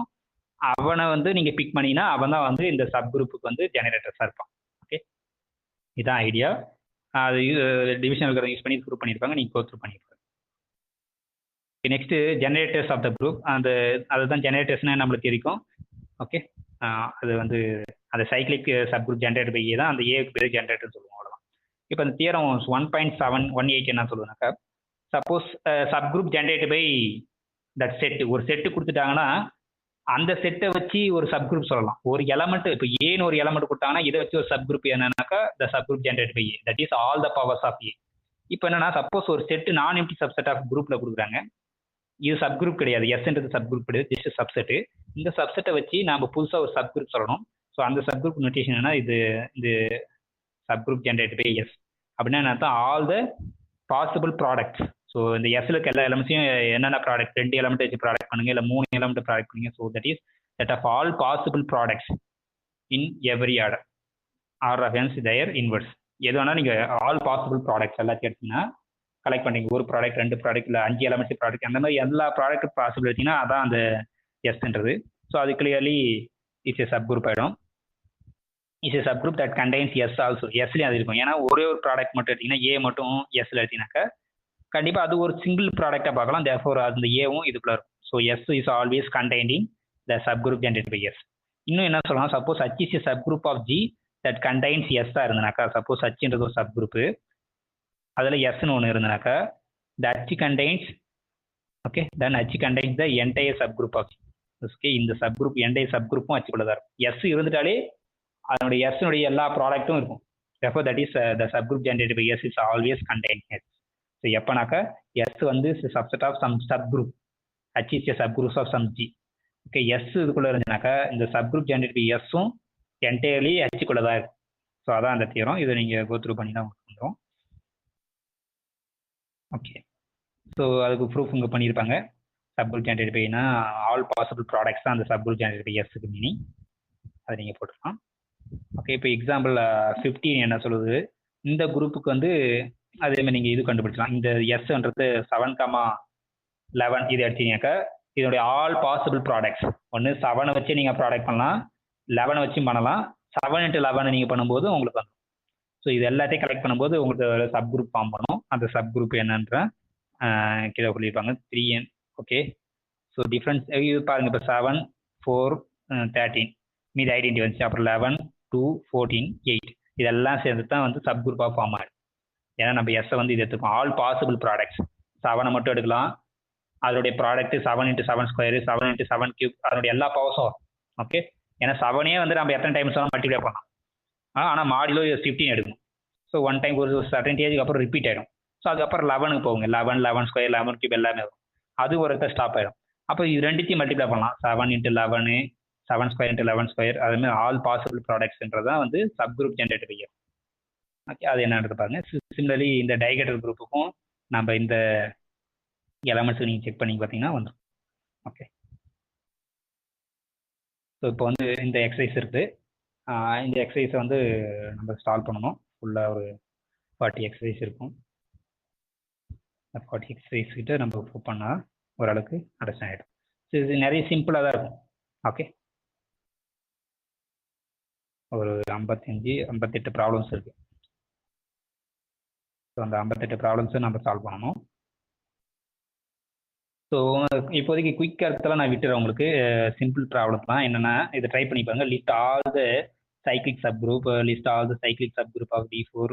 A: அவனை வந்து நீங்கள் பிக் பண்ணினா அவன் தான் வந்து இந்த சப் குரூப்புக்கு வந்து ஜெனரேட்டர்ஸாக இருப்பான். ஓகே, இதான் ஐடியா. அது டிவிஷன் இருக்கிறத யூஸ் பண்ணி ப்ரூவ் பண்ணியிருப்பாங்க, நீங்கள் கோத்ரூ பண்ணியிருப்பாங்க. Next generators of the group, அதுதான் ஜெனரேட்டர்ஸ்னு நம்மளுக்கு தெரியும். ஓகே, அது வந்து அந்த cyclic sub group generate by A தான் அந்த ஏக்கு பேர் ஜென்ரேட்டர்னு சொல்லுவோம். அவ்வளோதான். இப்போ இந்த தியரம் 1.718 என்ன சொல்லுதுனாக்கா, suppose sub group generate by that set, ஒரு செட்டு கொடுத்துட்டாங்கன்னா அந்த செட்டை வச்சு ஒரு சப் குரூப் சொல்லலாம். ஒரு எலமெண்ட் இப்போ ஏன்னு ஒரு எலமெண்ட் கொடுத்தாங்கன்னா இதை வச்சு ஒரு சப் குரூப் என்னன்னாக்கா the sub group generate by A, that is all the powers of A. இப்போ என்னன்னா சப்போஸ் ஒரு செட்டு நான் எம்டி சப்செட் ஆஃப் குரூப்ல கொடுக்குறாங்க, இது சப் குரூப் கிடையாது, எஸ்ன்றது சப் குரூப் கிடையாது, ஜஸ்ட் சப்செட்டு. இந்த சப்செட்டை வச்சு நம்ம புதுசாக ஒரு சப் குரூப் சொல்லணும். ஸோ அந்த சப் குரூப் நோட்டேஷன் என்ன, இது sub group generate by S அப்படின்னா என்ன அர்த்தம், all the possible products. So இந்த எஸ்ல இருக்க எல்லா எலமெண்ட்ஸையும் என்னென்ன ப்ராடக்ட், 2 எலமெண்ட் வச்சு ப்ராடக்ட் பண்ணுங்க, இல்லை 3 எலமெண்ட் ப்ராடக்ட் பண்ணுங்க. So that is set of all possible products in every order or of ends their inverse. எது வேணா நீங்கள் ஆல் பாசிபிள் ப்ராடக்ட்ஸ் எல்லாத்தையும் எடுத்தீங்கன்னா கலெக்ட் பண்ணுறீங்க ஒரு ப்ராடக்ட் 2 ப்ராடக்ட் இல்லை 5 எலமெண்ட்ஸ் ப்ராடக்ட் அந்த மாதிரி எல்லா ப்ராடக்ட் பாசிபிலிட்டினா அதான் அந்த எஸ்ன்றது. ஸோ அது clearly it's a sub group ஆகிடும். It's a sub group that contains S also. எஸ்லேயும் அது இருக்கும். ஏன்னா ஒரே ஒரு ப்ராடக்ட் மட்டும் எடுத்தீங்கன்னா ஏ மட்டும் எஸ்ல எடுத்தீங்கன்னாக்கா கண்டிப்பாக அது ஒரு சிங்கிள் ப்ராடக்டாக பார்க்கலாம். தேர்ஃபோர் அந்த ஏவும் இதுக்குள்ள இருக்கும். So S is always containing the sub group generate by S. இன்னும் என்ன சொல்லலாம், suppose H is a sub group of G that contains எஸ்ஸாக இருந்தனாக்கா, சப்போஸ் ஹச்ன்றது ஒரு சப் குரூப்பு, அதில் எஸ்ன்னு ஒன்று இருந்தனாக்கா the H contains okay then H contains the entire sub group of G. Okay, இந்த சப் குரூப் என்டையர் சப் குரூப்பும் ஹச்சுக்குள்ள தான் இருக்கும். எஸ் இருந்துட்டாலே அதனுடைய எஸ்னுடைய எல்லா ப்ராடக்ட்டும் இருக்கும். therefore that is the subgroup generated by S is always contained S. So எப்பனாக்கா S வந்து subset of some subgroup, H is a subgroup of some G. Okay, S இதுக்குள்ள இருந்துச்சுனாக்கா இந்த சப்குரூப் ஜென்ரேட் பை எஸ்ஸும் என்டையர்லி ஹெச்சுக்குள்ள தான் இருக்கும். So அதான் அந்த theorem. இதை நீங்கள் go through பண்ணி தான் வந்துடும். ஓகே, ஸோ அதுக்கு ப்ரூஃப் இங்கே பண்ணியிருப்பாங்க. சப்குரூப் ஜென்ரேட் பைனா ஆல் பாசிபிள் ப்ராடக்ட்ஸ் தான் அந்த சப்குரூப் ஜென்ரேட் பை எஸ்ஸுக்கு மீனிங். அதை நீங்கள் போட்டுக்கலாம். ஓகே, இப்போ எக்ஸாம்பிள் 15 என்ன சொல்லுது, இந்த குரூப்புக்கு வந்து அதேமாதிரி நீங்கள் இது கண்டுபிடிச்சலாம். இந்த எஸ்ன்றது 7,11 இது எடுத்தீங்கன்னாக்கா இதனுடைய ஆல் பாசிபிள் ப்ராடக்ட்ஸ் ஒன்று 7 வச்சு நீங்கள் ப்ராடக்ட் பண்ணலாம், 11 வச்சும் பண்ணலாம். 7 × 11 நீங்கள் பண்ணும்போது உங்களுக்கு வந்து ஸோ இது எல்லாத்தையும் கலெக்ட் பண்ணும்போது உங்களுக்கு ஒரு சப் குரூப் ஃபார்ம் பண்ணும். அந்த சப் குரூப் என்னன்ற கீழே சொல்லியிருப்பாங்க 3n. ஓகே, ஸோ டிஃப்ரென்ஸ் இது பாருங்கள். இப்போ 7, 4, 13 மீது ஐடென்டி வந்துச்சு. அப்புறம் 11, 2, 14, 8 இதெல்லாம் சேர்ந்து தான் வந்து சப் குரூப்பாக ஃபார்ம் ஆகிடும். ஏன்னா நம்ம எஸ்ஸை வந்து இது எடுத்துக்கோம். ஆல் பாசிபிள் ப்ராடக்ட்ஸ் 7 மட்டும் எடுக்கலாம். அதோடைய ப்ராடக்ட் 7 × 7 ஸ்கொயர், 7 × 7 கியூப், அதனுடைய எல்லா பவர்ஸும் வரும். ஓகே, ஏன்னா 7 வந்து நம்ம எத்தனை டைம்ஸ் வேணால் மல்டிப்ளை பண்ணலாம். ஆனால் மாடிலோ 15 எடுக்கும். ஸோ ஒன் டைம் ஒரு சர்டன் ஏஜுக்கு அப்புறம் ரிப்பீட் ஆகிடும். ஸோ அதுக்கப்புறம் 11க்கு போகுங்க. 11, 11 ஸ்கொயர், 11 கியூப் எல்லாமே வரும். அது ஒரு இடத்துல ஸ்டாப் ஆகிடும். அப்போ இது ரெண்டுத்தையும் மல்டிப்ளை பண்ணலாம். 7 × 11, 7 ஸ்கொயர் × 11 ஸ்கொயர், அதுமாதிரி ஆல் பாசிபிள் ப்ராடக்ட்ஸ்ன்றது தான் வந்து sub group generate by. Okay, அது என்னன்றது பாருங்க. சிமிலர்லி இந்த டைகேட்டல் குரூப்புக்கும் நம்ம இந்த எலமெண்ட்ஸ் நீங்கள் செக் பண்ணி பார்த்தீங்கன்னா வந்துடும். ஓகே, ஸோ இப்போ வந்து இந்த எக்ஸசைஸ் இருக்குது. இந்த எக்ஸசைஸை வந்து நம்ம சால்வ் பண்ணணும். ஃபுல்லாக ஒரு 40 எக்ஸசைஸ் இருக்கும். 40 எக்ஸசைஸ் கிட்ட நம்ம ப்ரூவ் பண்ணால் ஓரளவுக்கு அண்டர்ஸ்டாண்ட் ஆகிடும். ஸோ இது நிறைய சிம்பிளாக தான் இருக்கும். ஓகே, ஒரு 58 ப்ராப்ளம்ஸ் இருக்குது. ஸோ அந்த 58 ப்ராப்ளம்ஸை நம்ம சால்வ் பண்ணணும். ஸோ இப்போதைக்கு குயிக் கருத்தெல்லாம் நான் விட்டுறேன் உங்களுக்கு. சிம்பிள் ப்ராப்ளம் தான். என்னென்னா இதை ட்ரை பண்ணி பாருங்க. List all the cyclic sub group, list all the cyclic sub group of D4,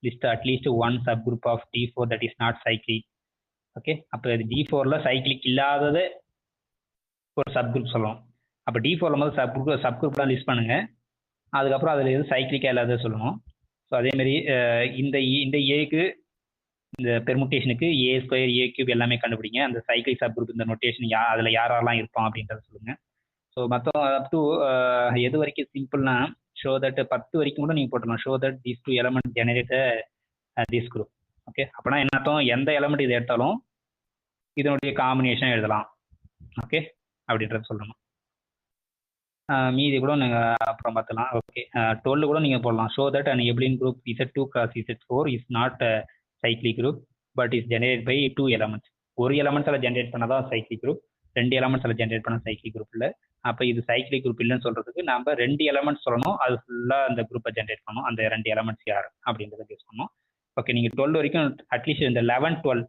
A: list at least one sub group of D4 that is not cyclic. Okay, அப்போ இது D4ல் சைக்ளிக் இல்லாதது ஒரு சப் குரூப் சொல்லணும். அப்போ D4ல் முதல் சப் குரூப்லாம் லிஸ்ட் பண்ணுங்கள். அதுக்கப்புறம் அதில் எது சைக்ளிக்காக இல்லாத சொல்லணும். ஸோ அதேமாரி இந்த ஏக்கு இந்த பெர்முட்டேஷனுக்கு A ஸ்கொயர், A கியூப் எல்லாமே கண்டுபிடிங்க. அந்த சைக்கிள் சப் குரூப் இந்த நோட்டேஷன் அதில் யாரெல்லாம் இருப்பான் அப்படின்றத சொல்லுங்கள். ஸோ மற்ற அப் டு எது வரைக்கும் சிம்பிள்னா ஷோ தட் 10 வரைக்கும் கூட நீங்கள் போட்டலாம். Show that these 2 element generate this group. Okay, அப்படின்னா என்ன அர்த்தம், எந்த எலமெண்ட் இது எடுத்தாலும் இதனுடைய காம்பினேஷன் எழுதலாம். ஓகே, அப்படின்றத சொல்லணும். மீதி கூட நீங்கள் அப்புறம் பார்த்துலாம். ஓகே, 12 கூட நீங்கள் போடலாம். Show that and abelian group Z2 × Z4 is not cyclic group but is generate by 2 elements. ஒரு எலமெண்ட்ஸில் ஜென்ரேட் பண்ணதான் சைக்ளிக் குரூப், 2 எலமெண்ட்ஸில் ஜென்ரேட் பண்ண சைக்ளிக் குரூப் இல்லை. அப்போ இது சைக்ளிக் குரூப் இல்லைன்னு சொல்கிறதுக்கு நம்ம 2 எலமெண்ட்ஸ் சொல்லணும். அது ஃபுல்லாக அந்த குரூப்பை ஜென்ரேட் பண்ணணும். அந்த 2 எலமெண்ட்ஸ் யார் அப்படின்றத கெஸ் பண்ணணும். ஓகே, நீங்கள் 12 வரைக்கும் அட்லீஸ்ட் இந்த 11, 12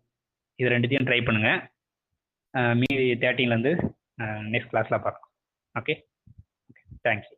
A: இது ரெண்டுத்தையும் ட்ரை பண்ணுங்கள். மீதி 13லேருந்து நெக்ஸ்ட் கிளாஸில் பார்க்கலாம். Okay, thank you.